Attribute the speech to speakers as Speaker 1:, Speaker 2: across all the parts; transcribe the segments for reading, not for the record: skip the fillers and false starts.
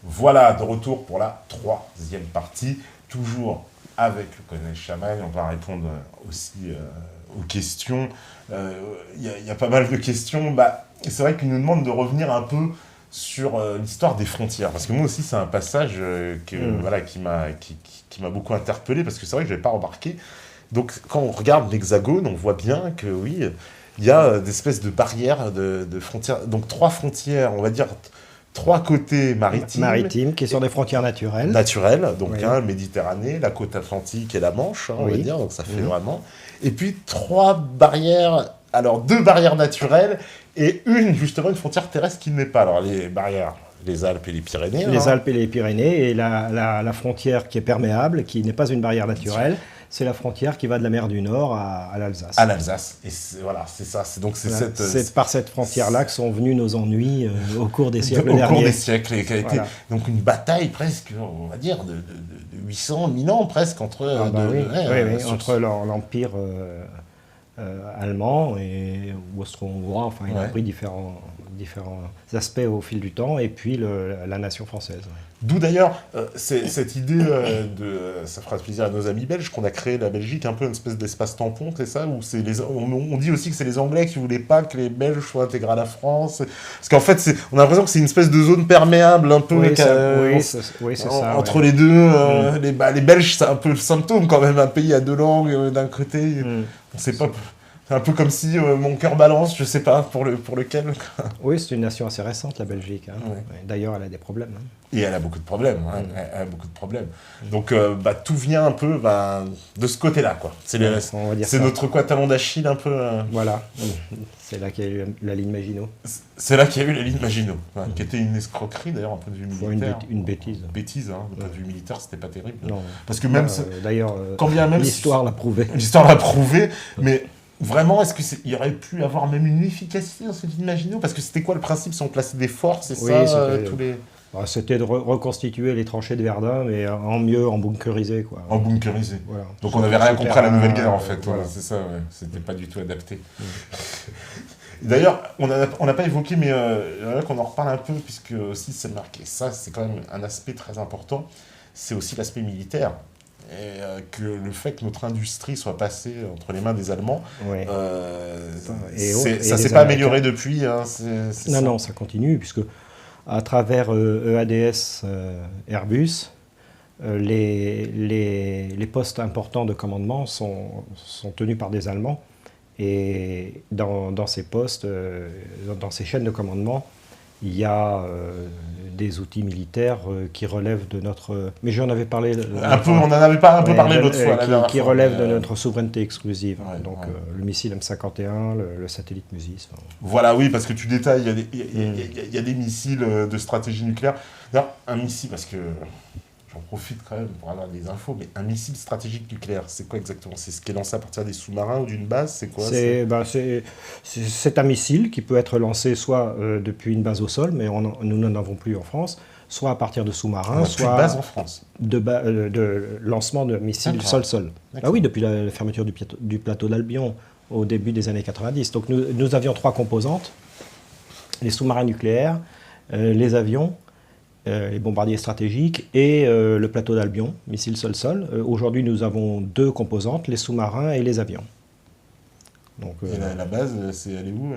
Speaker 1: Voilà, de retour pour la troisième partie, toujours avec le colonel Chamaille. On va répondre aussi aux questions. Il y a pas mal de questions. C'est vrai qu'il nous demande de revenir un peu sur l'histoire des frontières. Parce que moi aussi, c'est un passage qui m'a beaucoup interpellé, parce que c'est vrai que je n'avais pas remarqué. Donc, quand on regarde l'Hexagone, on voit bien que, oui, il y a des espèces de barrières de frontières. Donc, 3 frontières, on va dire... 3 côtés maritimes.
Speaker 2: Maritimes, qui sont des frontières naturelles.
Speaker 1: Naturelles, donc
Speaker 2: oui.
Speaker 1: Méditerranée, la côte atlantique et la Manche, on
Speaker 2: oui.
Speaker 1: va dire, donc ça fait vraiment. Et puis 3 barrières, alors 2 barrières naturelles et justement, une frontière terrestre qui n'est pas. Alors les barrières, les Alpes et les Pyrénées.
Speaker 2: Les Alpes et les Pyrénées, et la frontière qui est perméable, qui n'est pas une barrière naturelle. C'est la frontière qui va de la mer du Nord à l'Alsace.
Speaker 1: À l'Alsace. Et voilà, c'est ça.
Speaker 2: C'est par cette frontière-là que sont venus nos ennuis au cours des siècles
Speaker 1: derniers.
Speaker 2: Au cours
Speaker 1: des siècles. Et qui a été donc une bataille presque, on va dire, de 800, 1000 ans presque entre...
Speaker 2: entre l'Empire allemand et austro-hongrois. Enfin, il a pris différents aspects au fil du temps, et puis la nation française.
Speaker 1: D'où d'ailleurs cette idée ça fera plaisir à nos amis belges, qu'on a créé la Belgique un peu une espèce d'espace tampon, c'est ça, où on dit aussi que c'est les Anglais qui voulaient pas que les Belges soient intégrés à la France, parce qu'en fait on a l'impression que c'est une espèce de zone perméable un peu,
Speaker 2: c'est ça,
Speaker 1: entre les deux. Les Belges, c'est un peu le symptôme quand même, un pays à 2 langues d'un côté, on sait pas. C'est un peu comme si mon cœur balance, je sais pas pour lequel.
Speaker 2: Oui, c'est une nation assez récente, la Belgique. D'ailleurs, elle a des problèmes.
Speaker 1: Et elle a beaucoup de problèmes. Elle a beaucoup de problèmes. Donc, tout vient un peu de ce côté-là, quoi. C'est notre talon d'Achille un peu.
Speaker 2: Voilà. C'est là qu'il y a eu la ligne Maginot.
Speaker 1: C'est là qu'il y a eu la ligne Maginot, qui était une escroquerie, d'ailleurs, un point de vue militaire.
Speaker 2: Une bêtise.
Speaker 1: Une bêtise, du point de vue militaire, c'était pas terrible.
Speaker 2: Non.
Speaker 1: Parce que même...
Speaker 2: D'ailleurs,
Speaker 1: l'histoire
Speaker 2: l'a prouvé.
Speaker 1: L'histoire l'a prouvé, mais... Vraiment, est-ce qu'il y aurait pu avoir même une efficacité dans cette ligne Maginot? Parce que c'était quoi le principe? Si on plaçait des forces,
Speaker 2: C'était de reconstituer les tranchées de Verdun, mais en mieux, en bunkerisé, quoi.
Speaker 1: En bunkerisé.
Speaker 2: Voilà.
Speaker 1: Donc on n'avait rien compris à la Nouvelle Guerre, en fait. Voilà. C'est ça, c'était pas du tout adapté. D'ailleurs, on n'a pas évoqué, mais j'aimerais qu'on en reparle un peu, puisque aussi c'est marqué. Ça, c'est quand même un aspect très important. C'est aussi l'aspect militaire. Et que le fait que notre industrie soit passée entre les mains des Allemands, ça s'est pas amélioré depuis.
Speaker 2: Non, ça continue, puisque à travers EADS, Airbus, les postes importants de commandement sont tenus par des Allemands. Et dans ces postes, dans ces chaînes de commandement, il y a des outils militaires qui relèvent de notre... Mais j'en avais parlé...
Speaker 1: on en avait pas un peu parlé l'autre fois.
Speaker 2: Qui relèvent de notre souveraineté exclusive. Le missile M51, le satellite MUSIS.
Speaker 1: Voilà, oui, parce que tu détailles, il y a des missiles de stratégie nucléaire. D'ailleurs, un missile, parce que... J'en profite quand même pour avoir des infos, mais un missile stratégique nucléaire, c'est quoi exactement? C'est ce qui est lancé à partir des sous-marins ou d'une base? C'est quoi?
Speaker 2: C'est un missile qui peut être lancé soit depuis une base au sol, mais nous n'en avons plus en France, soit à partir de sous-marins, soit
Speaker 1: plus de base en France.
Speaker 2: De lancement de missiles sol-sol. Ah oui, depuis la fermeture du plateau d'Albion au début des années 90. Donc nous avions 3 composantes, les sous-marins nucléaires, les avions, les bombardiers stratégiques et le plateau d'Albion, missile sol-sol. Aujourd'hui, nous avons 2 composantes, les sous-marins et les avions. Donc,
Speaker 1: et la base, elle est où?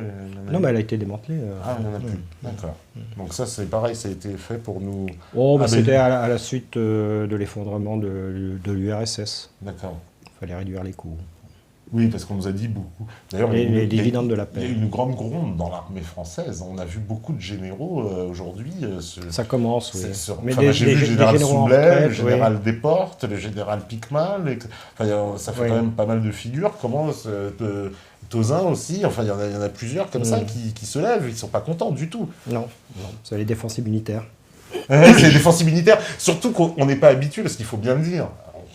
Speaker 2: Non, mais elle a été démantelée.
Speaker 1: Il n'y en a plus. D'accord. Donc ça, c'est pareil, ça a été fait pour nous...
Speaker 2: C'était à la suite de l'effondrement de l'URSS.
Speaker 1: D'accord.
Speaker 2: Il fallait réduire les coûts.
Speaker 1: Oui, parce qu'on nous a dit beaucoup. D'ailleurs,
Speaker 2: les dividendes de la paix.
Speaker 1: Il y a une grande gronde dans l'armée française. On a vu beaucoup de généraux aujourd'hui.
Speaker 2: Ça commence, oui.
Speaker 1: J'ai vu le général Soubelet, le général Desportes, le général Picmal. Ça fait quand même pas mal de figures. Tauzin aussi. Enfin, il y en a plusieurs comme ça qui se lèvent. Ils ne sont pas contents du tout.
Speaker 2: Non, c'est les défensifs militaires.
Speaker 1: C'est les défensifs militaires. Surtout qu'on n'est pas habitué, parce qu'il faut bien le dire.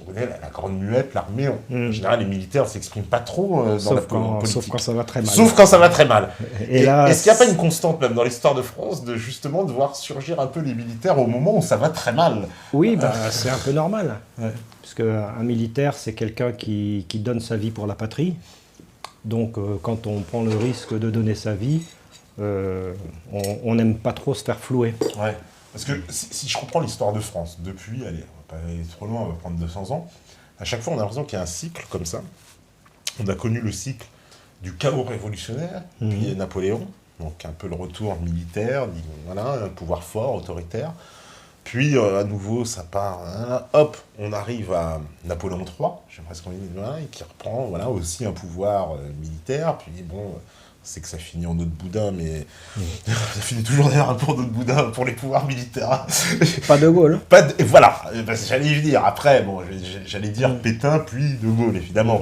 Speaker 1: On connaît la grande muette, l'armée. En général, les militaires ne s'expriment pas trop dans la politique.
Speaker 2: Sauf quand ça va très mal.
Speaker 1: Sauf quand ça va très mal.
Speaker 2: Est-ce
Speaker 1: qu'il n'y a pas une constante, même dans l'histoire de France, de justement de voir surgir un peu les militaires au moment où ça va très mal?
Speaker 2: Oui, c'est un peu normal. Parce qu'un militaire, c'est quelqu'un qui donne sa vie pour la patrie. Donc, quand on prend le risque de donner sa vie, on n'aime pas trop se faire flouer.
Speaker 1: Parce que si je reprends l'histoire de France, depuis, allez, on va pas aller trop loin, on va prendre 200 ans, à chaque fois on a l'impression qu'il y a un cycle comme ça. On a connu le cycle du chaos révolutionnaire, puis Napoléon, donc un peu le retour militaire, voilà, un pouvoir fort, autoritaire. Puis à nouveau ça part, hein, hop, on arrive à Napoléon III, j'aimerais ce qu'on dise, voilà, et qui reprend voilà, aussi un pouvoir militaire, puis bon... C'est que ça finit en autre boudin, mais ça finit toujours d'ailleurs un peu en autre boudin pour les pouvoirs militaires.
Speaker 2: Pas de Gaulle.
Speaker 1: Voilà, j'allais y venir. Après, bon, j'allais dire Pétain, puis de Gaulle, évidemment.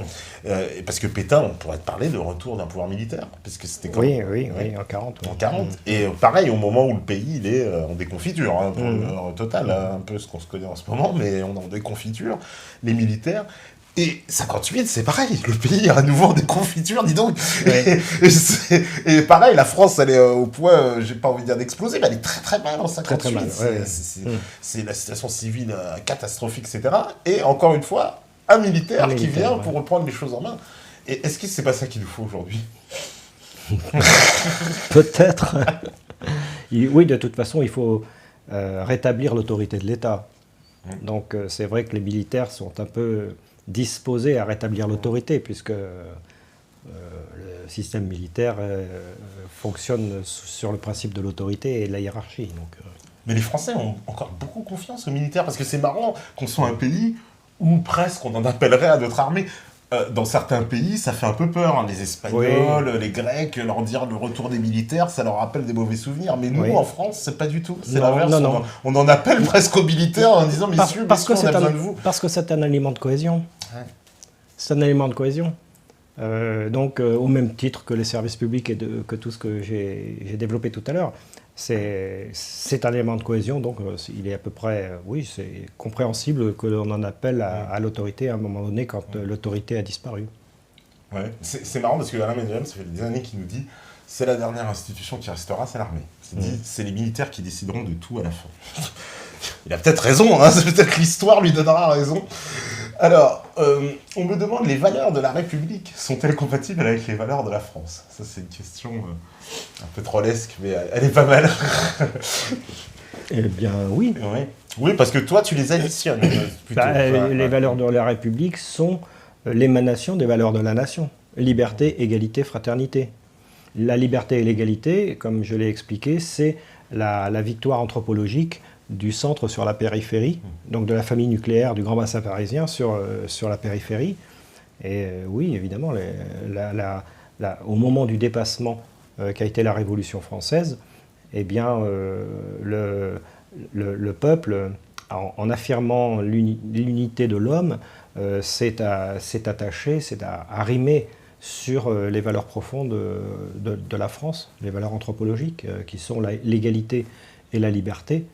Speaker 1: Parce que Pétain, on pourrait te parler de retour d'un pouvoir militaire. Parce que c'était
Speaker 2: oui, en 40.
Speaker 1: En 40. Et pareil, au moment où le pays il est en déconfiture, hein, pour total, un peu ce qu'on se connaît en ce moment, mais on est en déconfiture, les militaires. Et 58, c'est pareil, le pays est à nouveau en déconfiture, dis donc. Ouais. Et pareil, la France, elle est au point, j'ai pas envie de dire d'exploser, mais elle est très très mal en 58. Très, très mal, c'est la situation civile catastrophique, etc. Et encore une fois, un militaire qui vient pour reprendre les choses en main. Et est-ce que c'est pas ça qu'il nous faut aujourd'hui?
Speaker 2: Peut-être. Oui, de toute façon, il faut rétablir l'autorité de l'État. Donc c'est vrai que les militaires sont un peu... disposés à rétablir l'autorité, puisque le système militaire fonctionne sur le principe de l'autorité et de la hiérarchie. Donc,
Speaker 1: Mais les Français ont encore beaucoup confiance aux militaires, parce que c'est marrant qu'on soit un pays où presque on en appellerait à notre armée. Dans certains pays, ça fait un peu peur. Hein. Les Espagnols, les Grecs, leur dire le retour des militaires, ça leur rappelle des mauvais souvenirs. Mais nous, en France, c'est pas du tout. C'est l'inverse. On en appelle presque aux militaires en disant « Messieurs, on a besoin de vous ».
Speaker 2: Parce que c'est un aliment de cohésion. Ouais. C'est un aliment de cohésion. Donc, au même titre que les services publics et que tout ce que j'ai développé tout à l'heure, c'est un élément de cohésion, donc il est à peu près, oui, c'est compréhensible que l'on en appelle à l'autorité à un moment donné quand l'autorité a disparu.
Speaker 1: Ouais, c'est marrant parce que Alain Benjamin, ça fait des années qu'il nous dit c'est la dernière institution qui restera, c'est l'armée. C'est les militaires qui décideront de tout à la fin. Il a peut-être raison, hein, c'est peut-être l'histoire lui donnera raison. Alors, on me demande, les valeurs de la République sont-elles compatibles avec les valeurs de la France? Ça, c'est une question un peu trollesque, mais elle est pas mal.
Speaker 2: Eh bien, oui.
Speaker 1: Oui, parce que toi, tu les additionnes. Plutôt,
Speaker 2: les valeurs de la République sont l'émanation des valeurs de la nation. Liberté, égalité, fraternité. La liberté et l'égalité, comme je l'ai expliqué, c'est la victoire anthropologique du centre sur la périphérie, donc de la famille nucléaire du Grand Bassin parisien sur la périphérie. Et oui, évidemment, au moment du dépassement qu'a été la Révolution française, eh bien, le peuple, en affirmant l'unité de l'homme, s'est attaché, s'est arrimé sur les valeurs profondes de la France, les valeurs anthropologiques, qui sont l'égalité et la liberté,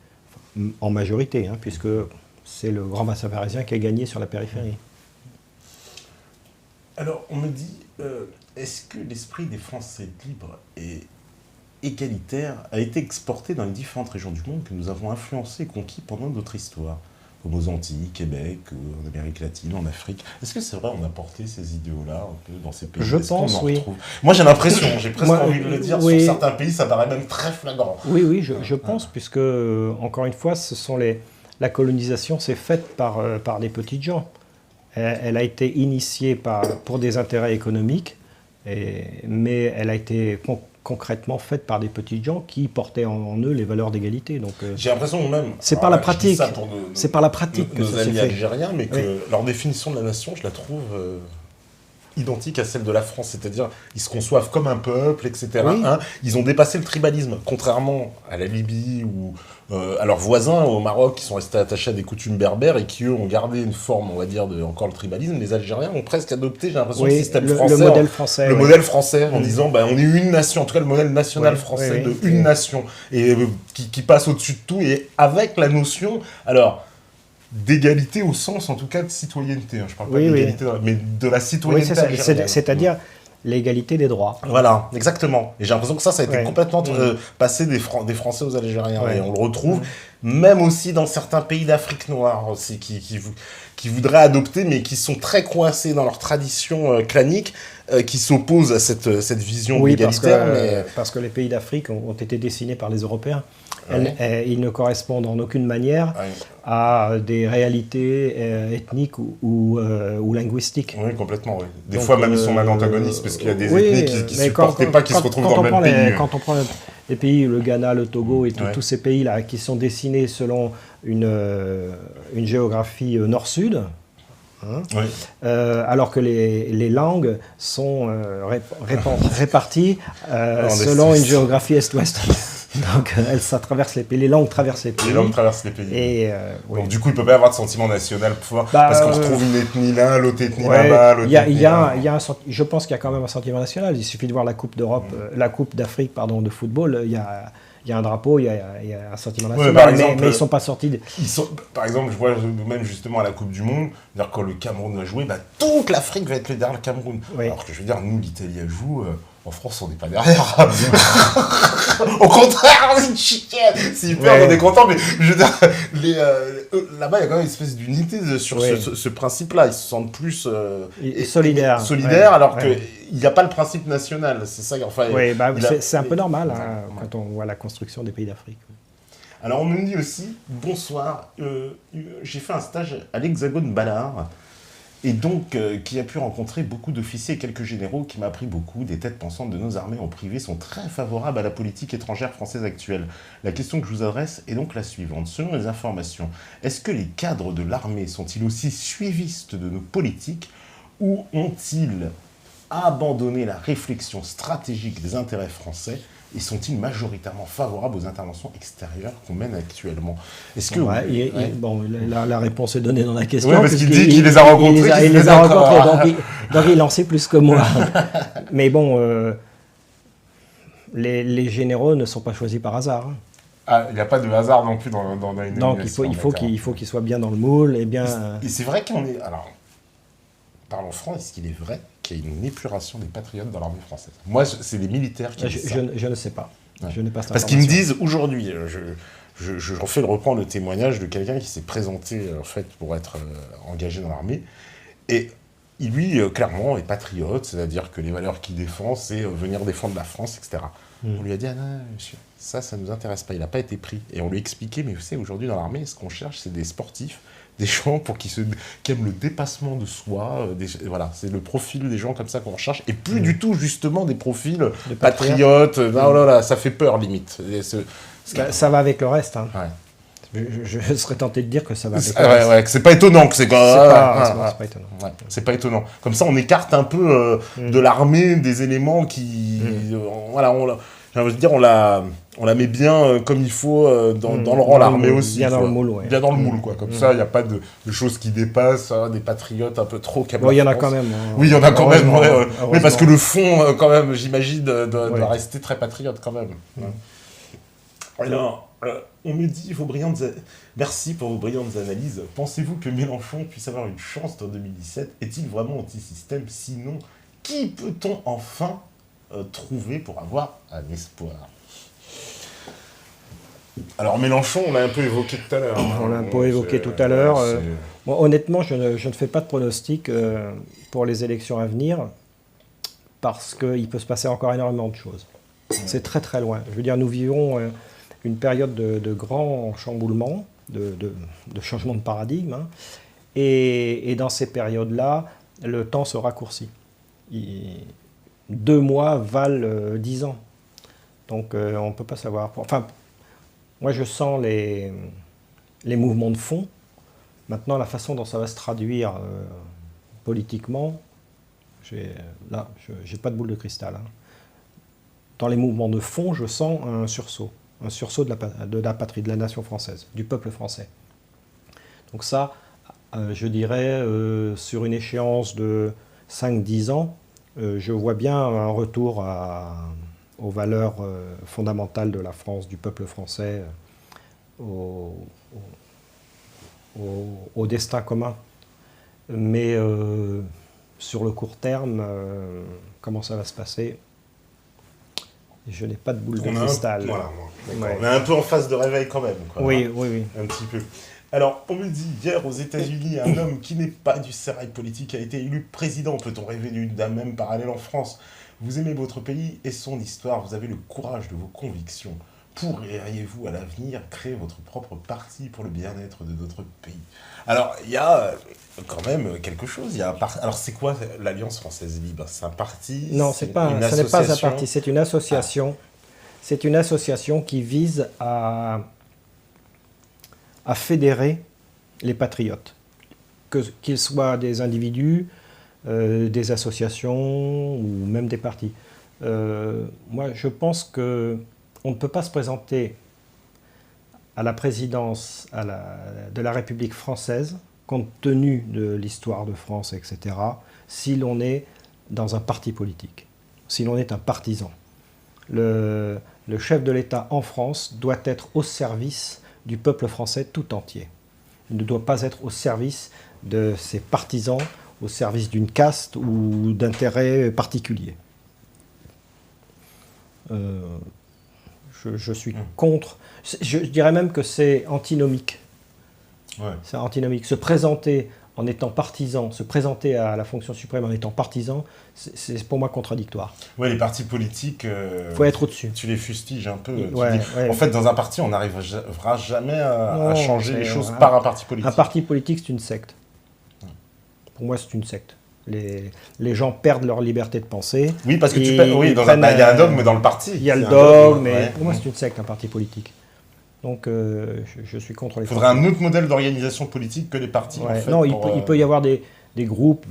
Speaker 2: en majorité, hein, puisque c'est le Grand Bassin parisien qui a gagné sur la périphérie.
Speaker 1: Alors, on me dit, est-ce que l'esprit des Français libres et égalitaires a été exporté dans les différentes régions du monde que nous avons influencées et conquis pendant notre histoire, comme aux Antilles, Québec, en Amérique latine, en Afrique? Est-ce que c'est vrai, on a porté ces idéaux-là un peu dans ces pays?
Speaker 2: Je pense, oui.
Speaker 1: Moi, j'ai l'impression, j'ai presque envie de le dire, sur certains pays, ça paraît même très flagrant.
Speaker 2: Oui, je pense, puisque, encore une fois, la colonisation s'est faite par des petites gens. Elle a été initiée pour des intérêts économiques, mais elle a été concrètement faite par des petites gens qui portaient en eux les valeurs d'égalité. Donc,
Speaker 1: j'ai l'impression même...
Speaker 2: C'est par la pratique. C'est par la pratique que ça s'est fait.
Speaker 1: Algériens, mais que leur définition de la nation, je la trouve identique à celle de la France. C'est-à-dire, ils se conçoivent comme un peuple, etc. Oui. Hein, ils ont dépassé le tribalisme, contrairement à la Libye ou à leurs voisins au Maroc, qui sont restés attachés à des coutumes berbères et qui, eux, ont gardé une forme, on va dire, encore le tribalisme. Les Algériens ont presque adopté, j'ai l'impression, le système français.
Speaker 2: Le modèle français.
Speaker 1: Le modèle français, en disant, on est une nation, en tout cas le modèle national français une nation, et qui passe au-dessus de tout, et avec la notion, alors, d'égalité au sens, en tout cas, de citoyenneté. Hein. Je parle pas d'égalité, mais de la citoyenneté algérienne.
Speaker 2: C'est-à-dire l'égalité des droits.
Speaker 1: Voilà, exactement. Et j'ai l'impression que ça a été complètement passé des Français aux Algériens. Et on le retrouve même aussi dans certains pays d'Afrique noire aussi, qui voudraient adopter, mais qui sont très coincés dans leur tradition clanique, qui s'opposent à cette vision égalitaire.
Speaker 2: Parce que les pays d'Afrique ont été dessinés par les Européens. Ils ne correspondent en aucune manière à des réalités ethniques ou linguistiques.
Speaker 1: Oui, complètement, oui. Des fois, même, ils sont même antagonistes, parce qu'il y a des ethnies qui ne supportaient pas qu'ils se retrouvent dans le même pays.
Speaker 2: Quand on prend les pays, le Ghana, le Togo et tous ces pays-là, qui sont dessinés selon une géographie nord-sud, alors que les langues sont réparties selon une géographie est-ouest. Donc ça traverse les pays, les langues traversent les pays.
Speaker 1: Les langues traversent les pays.
Speaker 2: Et,
Speaker 1: donc du coup, il ne peut pas y avoir de sentiment national parce qu'on retrouve une ethnie là, l'autre ethnie là-bas, l'autre ethnie là.
Speaker 2: Je pense qu'il y a quand même un sentiment national. Il suffit de voir la Coupe d'Europe, la Coupe d'Afrique, pardon, de football. Il y a un drapeau, il y a un sentiment national, mais ils ne sont pas sortis.
Speaker 1: Par exemple, je vois même justement à la Coupe du Monde, quand le Cameroun va jouer, toute l'Afrique va être derrière le Cameroun. Alors que je veux dire, nous, l'Italie joue, en France, on n'est pas derrière. Au contraire, c'est une chienne. C'est hyper, on est content, mais je veux dire, là-bas, il y a quand même une espèce d'unité sur ce principe-là. Ils se sentent plus
Speaker 2: solidaires.
Speaker 1: Alors qu'il n'y a pas le principe national. C'est ça, enfin.
Speaker 2: C'est un peu normal quand on voit la construction des pays d'Afrique.
Speaker 1: Alors, on me dit aussi, bonsoir, j'ai fait un stage à l'Hexagone Ballard. Et donc, qui a pu rencontrer beaucoup d'officiers et quelques généraux, qui m'a appris beaucoup. Des têtes pensantes de nos armées en privé sont très favorables à la politique étrangère française actuelle. La question que je vous adresse est donc la suivante. Selon les informations, est-ce que les cadres de l'armée sont-ils aussi suivistes de nos politiques ou ont-ils abandonné la réflexion stratégique des intérêts français et sont-ils majoritairement favorables aux interventions extérieures qu'on mène actuellement? Est-ce que
Speaker 2: la réponse est donnée dans la question.
Speaker 1: Oui, parce qu'il dit qu'il les a rencontrés.
Speaker 2: Il les a rencontrés, donc il en sait plus que moi. Mais bon, les généraux ne sont pas choisis par hasard.
Speaker 1: Il n'y a pas de hasard non plus dans une
Speaker 2: donc il faut qu'ils soient bien dans le moule.
Speaker 1: Et c'est vrai qu'on est... Alors, parlons franc, est-ce qu'il est vrai qu'il y a une épuration des patriotes dans l'armée française? Moi, c'est les militaires qui disent ça.
Speaker 2: Je ne sais pas. Je n'ai pas cette
Speaker 1: Parce qu'ils me disent, aujourd'hui, je refais le reprendre le témoignage de quelqu'un qui s'est présenté en fait, pour être engagé dans l'armée. Et lui, clairement, est patriote, c'est-à-dire que les valeurs qu'il défend, c'est venir défendre la France, etc. On lui a dit, ah non, monsieur, ça ne nous intéresse pas, il n'a pas été pris. Et on lui a expliqué, mais vous savez, aujourd'hui dans l'armée, ce qu'on cherche, c'est des sportifs, des gens qui aiment le dépassement de soi, voilà, c'est le profil des gens comme ça qu'on recherche, et plus du tout justement des profils patriotes, ça fait peur limite.
Speaker 2: Ça va avec le reste. Hein. Je serais tenté de dire que ça va avec le reste.
Speaker 1: Que c'est pas étonnant que c'est
Speaker 2: pas étonnant.
Speaker 1: C'est pas étonnant. Comme ça, on écarte un peu de l'armée des éléments qui, j'ai envie de dire, on la met bien comme il faut dans le rang, l'armée aussi.
Speaker 2: Bien dans le moule,
Speaker 1: Bien dans le moule, quoi. Comme ça, il n'y a pas de choses qui dépassent, des patriotes un peu trop
Speaker 2: il y en a quand même.
Speaker 1: Oui, il y en a quand même. Oui, parce que le fond, quand même, j'imagine, doit rester très patriote quand même. Alors, on me dit, merci pour vos brillantes analyses. Pensez-vous que Mélenchon puisse avoir une chance en 2017 ? Est-il vraiment anti-système ? Sinon, qui peut-on enfin trouver pour avoir un espoir? Alors Mélenchon, on l'a un peu évoqué tout à l'heure.
Speaker 2: On l'a un peu évoqué tout à l'heure. Honnêtement, je ne fais pas de pronostic pour les élections à venir parce qu'il peut se passer encore énormément de choses. C'est très très loin. Je veux dire, nous vivons une période de grand chamboulement, de changement de paradigme. Hein, et dans ces périodes-là, le temps se raccourcit. 2 mois valent 10 ans. Donc on ne peut pas savoir. Enfin, moi je sens les mouvements de fond. Maintenant, la façon dont ça va se traduire politiquement, j'ai pas de boule de cristal. Hein. Dans les mouvements de fond, je sens un sursaut de la patrie, de la nation française, du peuple français. Donc ça, je dirais, sur une échéance de 5-10 ans, je vois bien un retour aux valeurs fondamentales de la France, du peuple français, au destin commun. Mais sur le court terme, comment ça va se passer ? Je n'ai pas de boule de cristal.
Speaker 1: On est un peu en phase de réveil quand même. Quoi,
Speaker 2: oui.
Speaker 1: Un petit peu. Alors, on me dit, hier aux États-Unis, un homme qui n'est pas du sérail politique a été élu président. Peut-on rêver d'un même parallèle en France ? Vous aimez votre pays et son histoire, vous avez le courage de vos convictions. pourriez-vous à l'avenir créer votre propre parti pour le bien-être de notre pays? Alors, il y a quand même quelque chose. Il y a Alors, c'est quoi l'Alliance française libre? C'est un parti?
Speaker 2: Non, ce n'est pas un parti, c'est une association. C'est une association qui vise à fédérer les patriotes, qu'ils soient des individus, des associations ou même des partis. Moi, je pense qu'on ne peut pas se présenter à la présidence de la République française, compte tenu de l'histoire de France, etc., si l'on est dans un parti politique, si l'on est un partisan. Le chef de l'État en France doit être au service du peuple français tout entier. Il ne doit pas être au service de ses partisans, au service d'une caste ou d'intérêts particuliers. Je suis contre. Je dirais même que c'est antinomique.
Speaker 1: Ouais.
Speaker 2: C'est antinomique. Se présenter en étant partisan, se présenter à la fonction suprême en étant partisan, c'est pour moi contradictoire.
Speaker 1: Oui, les partis politiques...
Speaker 2: faut être au-dessus.
Speaker 1: Tu les fustiges un peu.
Speaker 2: Ouais.
Speaker 1: En fait, dans un parti, on n'arrivera jamais à changer les choses par un parti politique.
Speaker 2: Un parti politique, c'est une secte. Pour moi, c'est une secte. Les gens perdent leur liberté de penser.
Speaker 1: Oui, parce que il y a un dogme dans le parti.
Speaker 2: Il y a le dogme, mais pour moi, c'est une secte, un parti politique. Donc, je suis contre les...
Speaker 1: Il faudrait un autre modèle d'organisation politique que les partis. En fait,
Speaker 2: non, il peut y avoir des groupes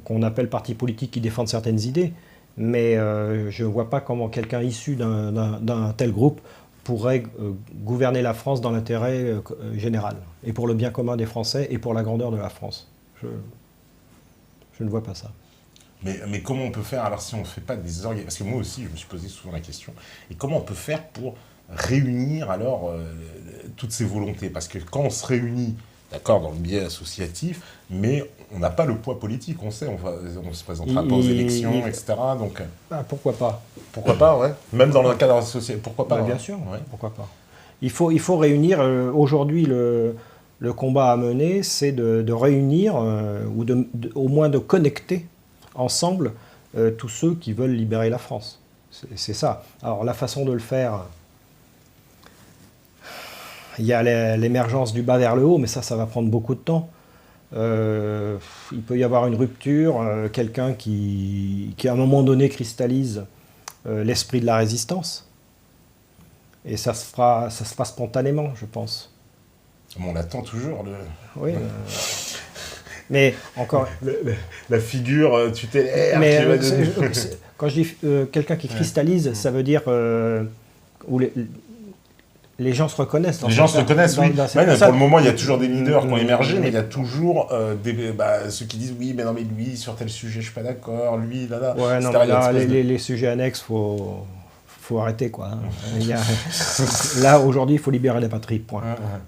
Speaker 2: qu'on appelle partis politiques qui défendent certaines idées, mais je ne vois pas comment quelqu'un issu d'un tel groupe pourrait gouverner la France dans l'intérêt général, et pour le bien commun des Français, et pour la grandeur de la France. Je ne vois pas ça.
Speaker 1: Mais comment on peut faire, alors si on ne fait pas des organisations... Parce que moi aussi, je me suis posé souvent la question. Et comment on peut faire pour réunir alors toutes ces volontés? Parce que quand on se réunit, d'accord, dans le biais associatif, mais on n'a pas le poids politique, on sait, on se présentera pas aux élections, etc. Donc,
Speaker 2: pourquoi pas?
Speaker 1: Pourquoi pas, ouais. Même dans le cadre associatif, pourquoi pas?
Speaker 2: Bien sûr, ouais. Pourquoi pas. Il faut réunir, aujourd'hui, le combat à mener, c'est de réunir, ou au moins de connecter ensemble tous ceux qui veulent libérer la France. C'est ça. Alors la façon de le faire, il y a l'émergence du bas vers le haut, mais ça va prendre beaucoup de temps. Il peut y avoir une rupture, quelqu'un qui à un moment donné cristallise l'esprit de la résistance. Et ça se fera spontanément, je pense.
Speaker 1: On l'attend toujours.
Speaker 2: Oui. Mais encore...
Speaker 1: La figure tutélaire...
Speaker 2: Mais quand je dis quelqu'un qui cristallise, ça veut dire où les gens se reconnaissent.
Speaker 1: Les gens se reconnaissent, oui. Pour le moment, il y a toujours des leaders qui ont émergé, mais il y a toujours ceux qui disent « Oui, mais non, mais lui, sur tel sujet, je suis pas d'accord. Lui, là... »
Speaker 2: Ouais, non, là, les sujets annexes, faut arrêter, quoi. Là, aujourd'hui, il faut libérer la patrie, point.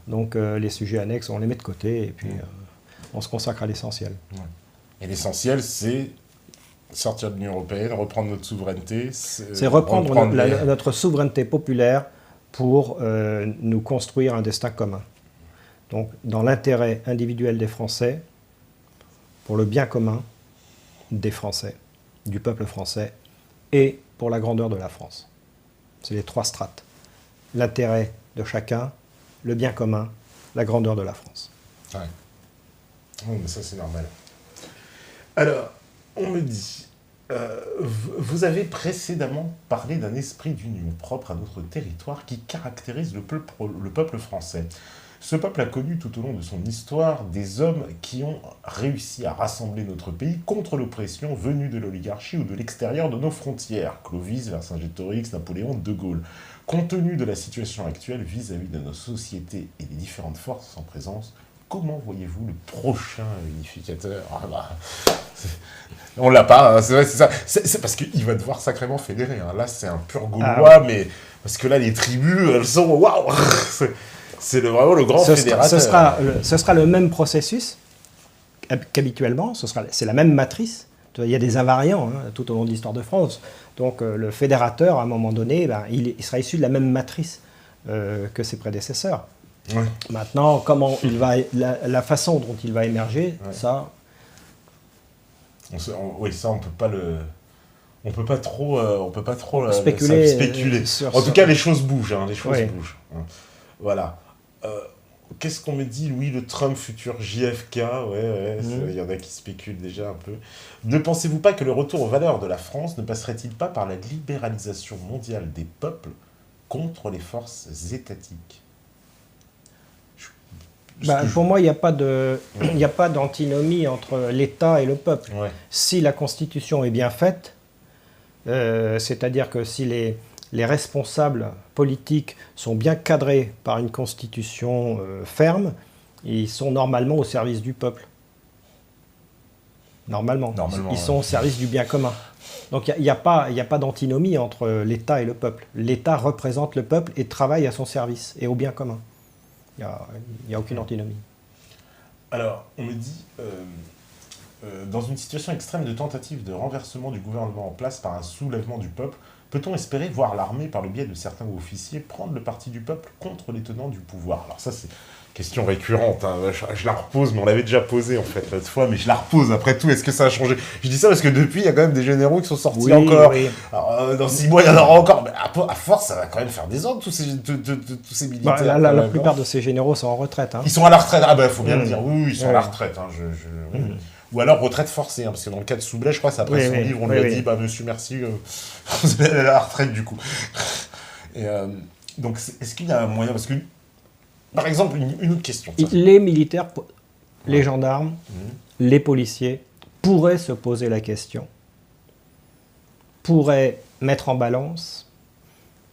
Speaker 2: Donc, les sujets annexes, on les met de côté, et puis on se consacre à l'essentiel.
Speaker 1: Et l'essentiel, c'est sortir de l'Union européenne, reprendre notre souveraineté.
Speaker 2: C'est reprendre notre souveraineté populaire pour nous construire un destin commun. Donc, dans l'intérêt individuel des Français, pour le bien commun des Français, du peuple français, et pour la grandeur de la France. C'est les trois strates. L'intérêt de chacun, le bien commun, la grandeur de la France.
Speaker 1: Ouais. Oh, mais ça, c'est normal. Alors, on me dit, vous avez précédemment parlé d'un esprit d'union propre à notre territoire qui caractérise le peuple français. Ce peuple a connu tout au long de son histoire des hommes qui ont réussi à rassembler notre pays contre l'oppression venue de l'oligarchie ou de l'extérieur de nos frontières. Clovis, Vercingétorix, Napoléon, De Gaulle. Compte tenu de la situation actuelle vis-à-vis de nos sociétés et des différentes forces en présence, comment voyez-vous le prochain unificateur? On l'a pas, hein, c'est vrai, c'est ça. C'est parce qu'il va devoir sacrément fédérer. Hein. Là, c'est un pur Gaulois, mais parce que là, les tribus, elles sont waouh. C'est vraiment le grand fédérateur.
Speaker 2: Ce sera le même processus qu'habituellement. C'est la même matrice. Il y a des invariants tout au long de l'histoire de France. Donc le fédérateur, à un moment donné, il sera issu de la même matrice que ses prédécesseurs.
Speaker 1: Ouais.
Speaker 2: Maintenant, comment la façon dont il va émerger, ça...
Speaker 1: Oui, ça, on peut pas le... On peut pas trop
Speaker 2: spéculer.
Speaker 1: En tout cas, les choses bougent, hein, les choses
Speaker 2: Oui.
Speaker 1: bougent. Hein. Voilà. Qu'est-ce qu'on me dit, Louis, le Trump futur JFK? Ouais, il y en a qui spéculent déjà un peu. Ne pensez-vous pas que le retour aux valeurs de la France ne passerait-il pas par la libéralisation mondiale des peuples contre les forces étatiques?
Speaker 2: Pour moi, il n'y a pas d'antinomie entre l'État et le peuple.
Speaker 1: Ouais.
Speaker 2: Si la Constitution est bien faite, c'est-à-dire que si les responsables politiques sont bien cadrés par une Constitution ferme, ils sont normalement au service du peuple. Normalement. Ils sont au service du bien commun. Donc il n'y a pas d'antinomie entre l'État et le peuple. L'État représente le peuple et travaille à son service et au bien commun. Il n'y a aucune antinomie.
Speaker 1: Alors, on me dit, dans une situation extrême de tentative de renversement du gouvernement en place par un soulèvement du peuple, peut-on espérer voir l'armée, par le biais de certains officiers, prendre le parti du peuple contre les tenants du pouvoir? Alors ça, c'est une question récurrente. Hein. Je la repose, mais on l'avait déjà posée, en fait, l'autre fois, mais je la repose après tout. Est-ce que ça a changé? Je dis ça parce que depuis, il y a quand même des généraux qui sont sortis encore. Oui. Alors, dans 6 mois, il y en aura encore. Mais à force, ça va quand même faire des ordres, tous ces militaires.
Speaker 2: La plupart de ces généraux sont en retraite. Hein.
Speaker 1: Ils sont à la retraite. Ah ben, faut bien le dire. Oui, ils sont à la retraite. Hein. Ou alors retraite forcée, hein, parce que dans le cas de Soubelet, je crois, c'est après son livre, on lui a dit, monsieur, merci, vous allez à la retraite, du coup. Et, donc, est-ce qu'il y a un moyen, parce que, par exemple, une autre question.
Speaker 2: Les militaires, les gendarmes, les policiers pourraient se poser la question, pourraient mettre en balance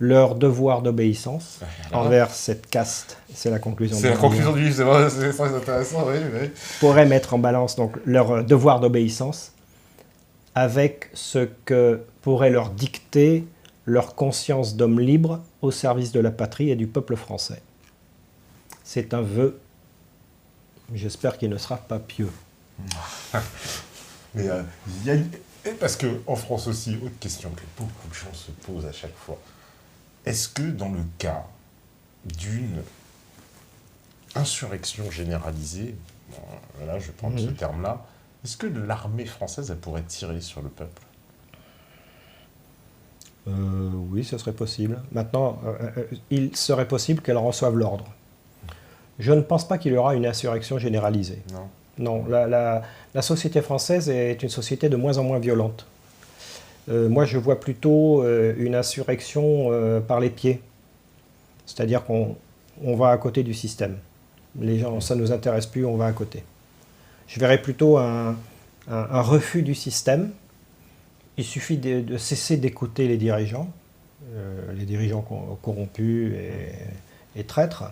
Speaker 2: leur devoir d'obéissance envers cette caste. C'est la conclusion du livre.
Speaker 1: C'est la conclusion du livre, c'est vrai, c'est très intéressant. Oui.
Speaker 2: Pourraient mettre en balance donc leur devoir d'obéissance avec ce que pourrait leur dicter leur conscience d'homme libre au service de la patrie et du peuple français. C'est un vœu. J'espère qu'il ne sera pas pieux.
Speaker 1: Mais parce qu'en France aussi, autre question que beaucoup de gens se posent à chaque fois. Est-ce que dans le cas d'une insurrection généralisée, là je vais prendre ce terme-là, est-ce que l'armée française, elle pourrait tirer sur le peuple?
Speaker 2: Oui, ce serait possible. Maintenant, il serait possible qu'elle reçoive l'ordre. Je ne pense pas qu'il y aura une insurrection généralisée. Non, la société française est une société de moins en moins violente. Moi, je vois plutôt une insurrection par les pieds. C'est-à-dire qu'on va à côté du système. Les gens, ça ne nous intéresse plus, on va à côté. Je verrais plutôt un refus du système. Il suffit de cesser d'écouter les dirigeants corrompus et traîtres.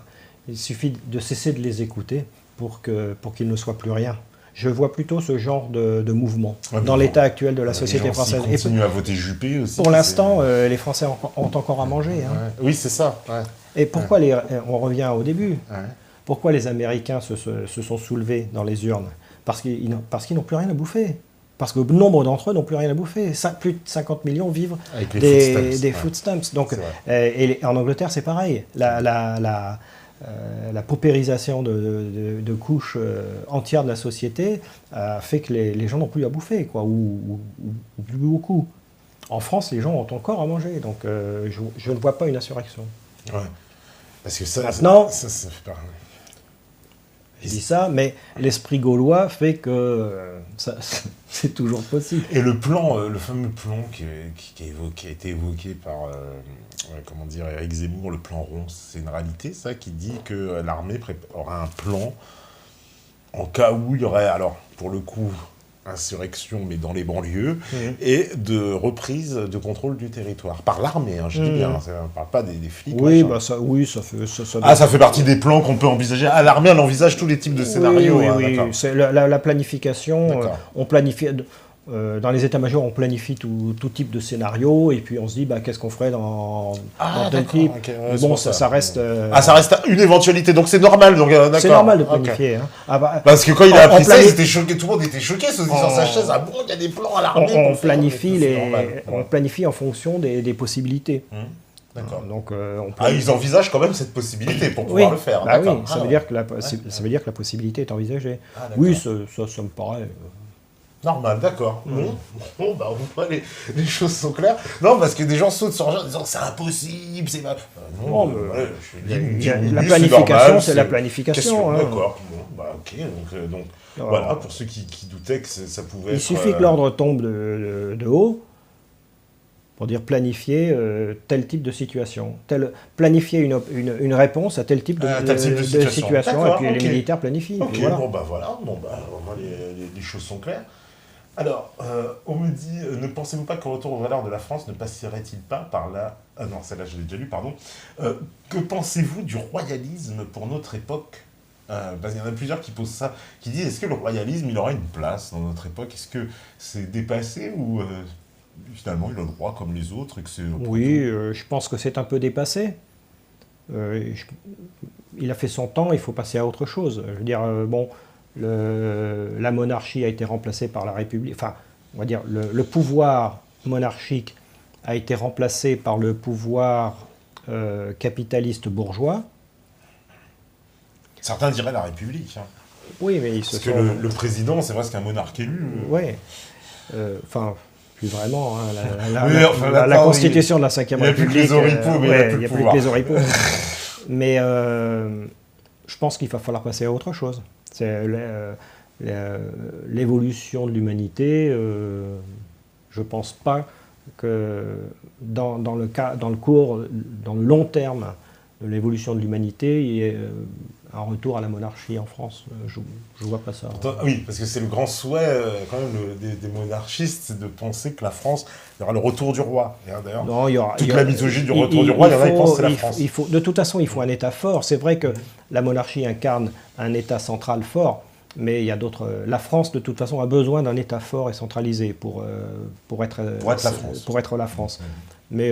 Speaker 2: Il suffit de cesser de les écouter pour qu'ils ne soient plus rien. Je vois plutôt ce genre de mouvement dans l'état actuel de la société française.
Speaker 1: Ils continuent à voter Juppé aussi.
Speaker 2: Pour l'instant, les Français ont encore à manger. Hein.
Speaker 1: Ouais. Oui, c'est ça. Ouais.
Speaker 2: Et pourquoi on revient au début. Pourquoi les Américains se sont soulevés dans les urnes? Parce qu'ils n'ont plus rien à bouffer. Parce que nombre d'entre eux n'ont plus rien à bouffer. Plus de 50 millions vivent des food stamps. Donc, et en Angleterre, c'est pareil. La paupérisation de couches entières de la société fait que les gens n'ont plus à bouffer, quoi, ou plus beaucoup. En France, les gens ont encore à manger, donc je ne vois pas une insurrection.
Speaker 1: Ouais. Parce que ça,
Speaker 2: maintenant,
Speaker 1: ça fait pas...
Speaker 2: Je dis ça, mais l'esprit gaulois fait que c'est toujours possible.
Speaker 1: Et le plan, le fameux plan qui a été évoqué par Éric Zemmour, le plan rond, c'est une réalité, ça, qui dit que l'armée aura un plan en cas où il y aurait, alors, pour le coup, insurrection, mais dans les banlieues, et de reprise de contrôle du territoire. Par l'armée, hein, je dis bien, on ne parle pas des flics.
Speaker 2: Oui, ça fait...
Speaker 1: ça fait partie des plans qu'on peut envisager. Ah, l'armée, elle envisage tous les types de scénarios.
Speaker 2: Oui. C'est la planification, on planifie... dans les états-majors, on planifie tout type de scénario, et puis on se dit, qu'est-ce qu'on ferait dans tel type. Bon, ça reste...
Speaker 1: ça reste une éventualité, donc c'est normal.
Speaker 2: C'est normal de planifier. Hein.
Speaker 1: Parce que quand il a appris ça, ils étaient choqués, tout le monde était choqué, se disant sa chaise, ah bon, il y a des plans à l'armée.
Speaker 2: On planifie en fonction des possibilités.
Speaker 1: D'accord.
Speaker 2: Donc,
Speaker 1: ils envisagent quand même cette possibilité pour pouvoir le faire.
Speaker 2: Oui, ça veut dire que la possibilité est envisagée. Oui, ça me paraît...
Speaker 1: Normal, d'accord. Bon, bah, au moins, les choses sont claires. Non, parce que des gens sautent sur le en disant c'est impossible, c'est pas. Non, ouais,
Speaker 2: la planification, c'est la planification. Hein.
Speaker 1: D'accord. Bon, bah, ok. Donc voilà, pour ceux qui doutaient que ça pouvait
Speaker 2: Il suffit que l'ordre tombe de haut pour dire planifier tel type de situation. Planifier une réponse à tel type de situation. Et puis les militaires planifient.
Speaker 1: Ok,
Speaker 2: voilà.
Speaker 1: Bon, bah voilà. Bon, bah, au moins, les choses sont claires. Alors, on me dit, ne pensez-vous pas qu'au retour aux valeurs de la France ne passerait-il pas par là... Ah non, celle-là, je l'ai déjà lu, pardon. Que pensez-vous du royalisme pour notre époque parce qu'il y en a plusieurs qui posent ça, qui disent, est-ce que le royalisme, il aura une place dans notre époque? Est-ce que c'est dépassé ou finalement, il a le droit comme les autres et que c'est...
Speaker 2: Oui, je pense que c'est un peu dépassé. Il a fait son temps, il faut passer à autre chose. Je veux dire, la monarchie a été remplacée par la République. Enfin, on va dire, le pouvoir monarchique a été remplacé par le pouvoir capitaliste bourgeois.
Speaker 1: Certains diraient la République. Hein.
Speaker 2: Oui, mais
Speaker 1: parce que le président, c'est presque un monarque élu.
Speaker 2: Oui. Enfin, plus vraiment. Hein, la constitution de la 5e République.
Speaker 1: Il n'y a plus que les oripeaux, mais
Speaker 2: il n'y a plus que les oripeaux. Mais je pense qu'il va falloir passer à autre chose. C'est l'évolution de l'humanité. Je ne pense pas que dans le long terme de l'évolution de l'humanité, il y ait un retour à la monarchie en France. Je ne vois pas ça.
Speaker 1: Pourtant, oui, parce que c'est le grand souhait quand même des monarchistes, c'est de penser que la France, il y aura le retour du roi. D'ailleurs, toute la mythologie du retour du roi, il y en a qui pensent que c'est la France.
Speaker 2: De toute façon, il faut un État fort. C'est vrai que la monarchie incarne un État central fort, mais il y a d'autres... La France, de toute façon, a besoin d'un État fort et centralisé pour être la France. Mais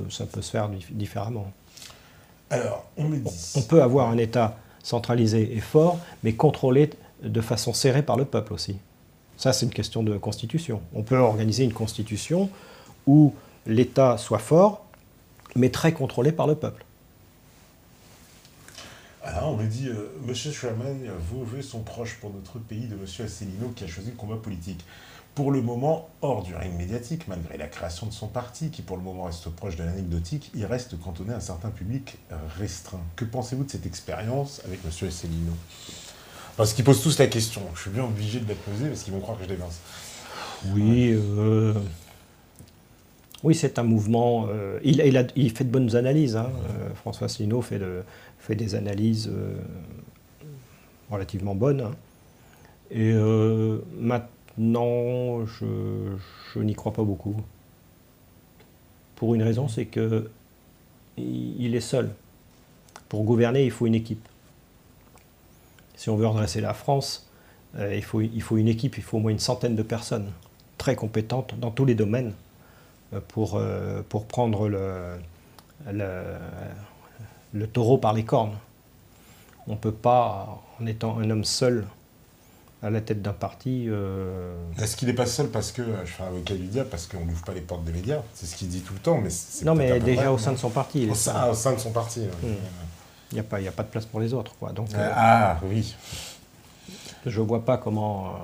Speaker 2: ça peut se faire différemment.
Speaker 1: Alors,
Speaker 2: on peut avoir un État centralisé et fort, mais contrôlé de façon serrée par le peuple aussi. Ça, c'est une question de constitution. On peut organiser une constitution où l'État soit fort, mais très contrôlé par le peuple.
Speaker 1: Alors, on me dit, Monsieur Charlemagne, vos vœux sont proches pour notre pays de Monsieur Asselineau qui a choisi le combat politique. Pour le moment, hors du règne médiatique, malgré la création de son parti, qui pour le moment reste proche de l'anecdotique, il reste cantonné à un certain public restreint. Que pensez-vous de cette expérience avec M. Asselineau? Parce qu'ils posent tous la question. Je suis bien obligé de la poser parce qu'ils vont croire que je dévince.
Speaker 2: Oui, oui, c'est un mouvement... il fait de bonnes analyses. Hein. François Asselineau fait des analyses relativement bonnes. Hein. Et maintenant, je n'y crois pas beaucoup. Pour une raison, c'est que il est seul. Pour gouverner, il faut une équipe. Si on veut redresser la France, il faut une équipe, il faut au moins une centaine de personnes très compétentes dans tous les domaines pour prendre le taureau par les cornes. On ne peut pas, en étant un homme seul, à la tête d'un parti...
Speaker 1: Est-ce qu'il n'est pas seul parce que, je fais un avocat du diable, parce qu'on n'ouvre pas les portes des médias? C'est ce qu'il dit tout le temps, mais c'est
Speaker 2: non, mais déjà au sein de son parti.
Speaker 1: Au sein de son parti.
Speaker 2: Il n'y a pas de place pour les autres, quoi. Donc,
Speaker 1: oui.
Speaker 2: Je ne vois pas comment...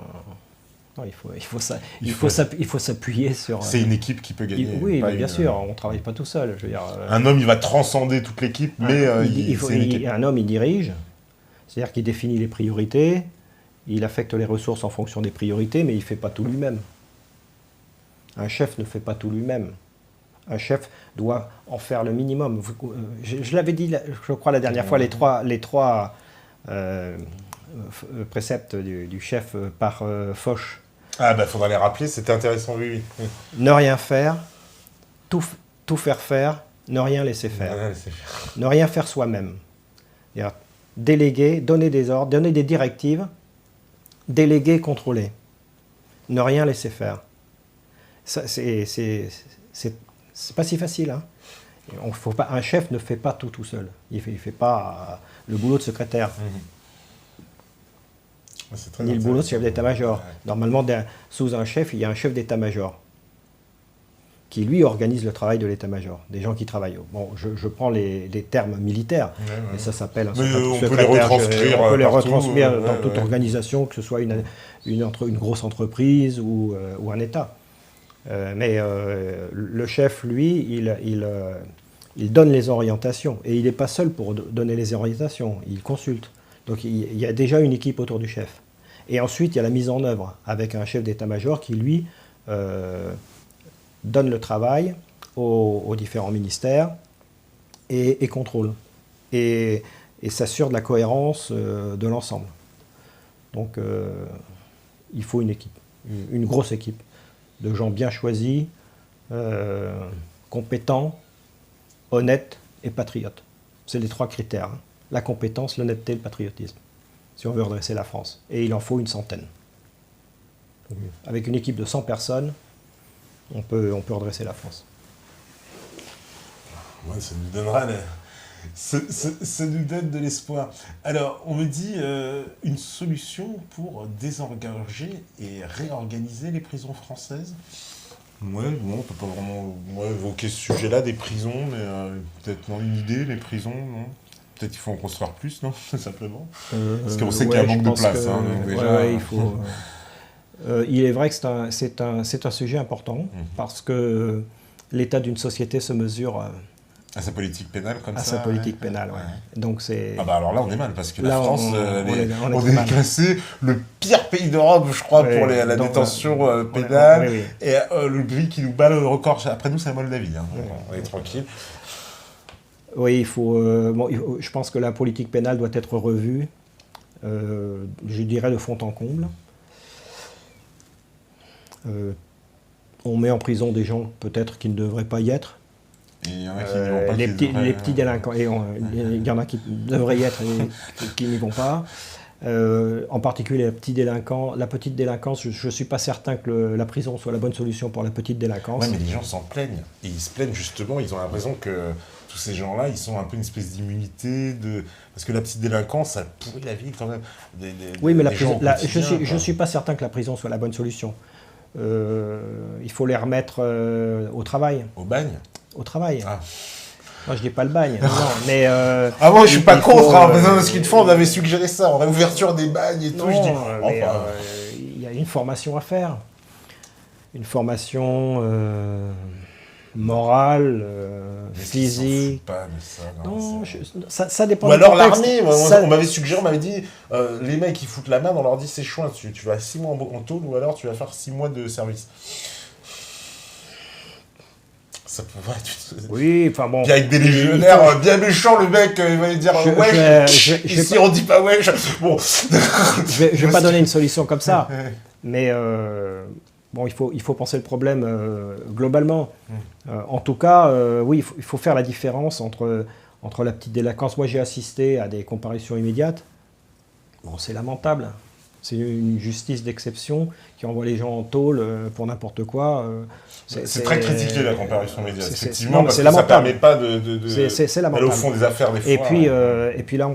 Speaker 2: Non, il faut s'appuyer sur...
Speaker 1: C'est une équipe qui peut gagner.
Speaker 2: Oui, bien sûr, on ne travaille pas tout seul. Je veux dire,
Speaker 1: un homme, il va transcender toute l'équipe, mais
Speaker 2: un homme, il dirige, c'est-à-dire qu'il définit les priorités, il affecte les ressources en fonction des priorités, mais il ne fait pas tout lui-même. Un chef ne fait pas tout lui-même. Un chef doit en faire le minimum. Je l'avais dit, je crois, la dernière fois, les trois préceptes du chef par Foch.
Speaker 1: Ah, ben, faudra les rappeler, c'était intéressant, oui.
Speaker 2: Ne rien faire, tout faire faire, ne rien laisser faire. Ne rien faire soi-même. Déléguer, donner des ordres, donner des directives, déléguer, contrôler. Ne rien laisser faire. C'est pas si facile. Hein. Un chef ne fait pas tout seul. Il fait pas le boulot de secrétaire. Ni le boulot de chef d'état-major. Ouais. Normalement, sous un chef, il y a un chef d'état-major. qui lui organise le travail de l'état-major, des gens qui travaillent. Bon, je prends les termes militaires, mais ça s'appelle un
Speaker 1: on peut les retranscrire,
Speaker 2: on peut les retranscrire dans toute organisation, que ce soit une grosse entreprise ou un État. Mais le chef, lui, il donne les orientations, et il n'est pas seul pour donner les orientations, il consulte. Donc il y a déjà une équipe autour du chef. Et ensuite, il y a la mise en œuvre, avec un chef d'état-major qui, lui, donne le travail aux différents ministères et contrôle. Et s'assure de la cohérence de l'ensemble. Donc il faut une équipe, une grosse équipe, de gens bien choisis, compétents, honnêtes et patriotes. C'est les 3 critères, hein. La compétence, l'honnêteté et le patriotisme, si on veut redresser la France. Et il en faut une centaine. Avec une équipe de 100 personnes, on peut redresser la France.
Speaker 1: Ouais, ça nous donnera ça nous donne de l'espoir. Alors, on me dit une solution pour désengorger et réorganiser les prisons françaises. Ouais, bon, on peut pas vraiment évoquer ce sujet-là, des prisons, mais peut-être une idée, les prisons, non. Peut-être qu'il faut en construire plus, non, simplement. Parce qu'on sait qu'il y a un manque de place. Donc déjà,
Speaker 2: il faut... il est vrai que c'est un sujet important, parce que l'état d'une société se mesure
Speaker 1: à sa politique pénale, comme ça.
Speaker 2: À sa politique pénale, ouais. Donc c'est...
Speaker 1: Ah bah alors là, on est mal, parce que la France,
Speaker 2: on
Speaker 1: est classé le pire pays d'Europe, je crois, pour la détention pénale. Et le pays qui nous bat le record après nous, c'est la Moldavie. Hein. On est tranquille.
Speaker 2: Oui, il faut, je pense que la politique pénale doit être revue, je dirais de fond en comble. On met en prison des gens peut-être qui ne devraient pas y être.
Speaker 1: Et il y en a qui n'y vont pas.
Speaker 2: Les petits délinquants, et il y en a qui devraient y être et qui n'y vont pas. En particulier les petits délinquants. La petite délinquance, je ne suis pas certain que la prison soit la bonne solution pour la petite délinquance.
Speaker 1: Oui, mais les gens s'en plaignent. Et ils se plaignent justement, ils ont l'impression que tous ces gens-là, ils sont un peu une espèce d'immunité. Parce que la petite délinquance, ça pourrit la vie quand même.
Speaker 2: Oui, mais je ne suis pas certain que la prison soit la bonne solution. Il faut les remettre au travail.
Speaker 1: Au bagne ?
Speaker 2: Au travail.
Speaker 1: Ah.
Speaker 2: Moi, je dis pas le bagne. Non, mais
Speaker 1: moi, je suis pas contre. Parce qu'une fois, on avait suggéré ça, en réouverture des bagnes et tout.
Speaker 2: Non, il y a une formation à faire. Une formation morale, physique.
Speaker 1: Pas, mais
Speaker 2: ça dépend.
Speaker 1: Ou alors l'armée. On m'avait suggéré, on m'avait dit, les mecs qui foutent la merde, on leur dit c'est chouin, tu vas 6 mois en tôle ou alors tu vas faire 6 mois de service. Ça peut être...
Speaker 2: Oui, enfin bon.
Speaker 1: Puis avec des légionnaires bien méchants, le mec, il va lui dire ici on dit pas wesh. Bon.
Speaker 2: Je vais pas donner une solution comme ça, mais bon, il faut penser le problème globalement. En tout cas, oui, il faut faire la différence entre la petite délinquance. Moi, j'ai assisté à des comparutions immédiates. Bon, c'est lamentable. C'est une justice d'exception qui envoie les gens en tôle pour n'importe quoi.
Speaker 1: C'est très critiqué la comparution immédiate, effectivement,
Speaker 2: non,
Speaker 1: parce que ça ne permet pas d'aller au fond des affaires des fois.
Speaker 2: Et puis là,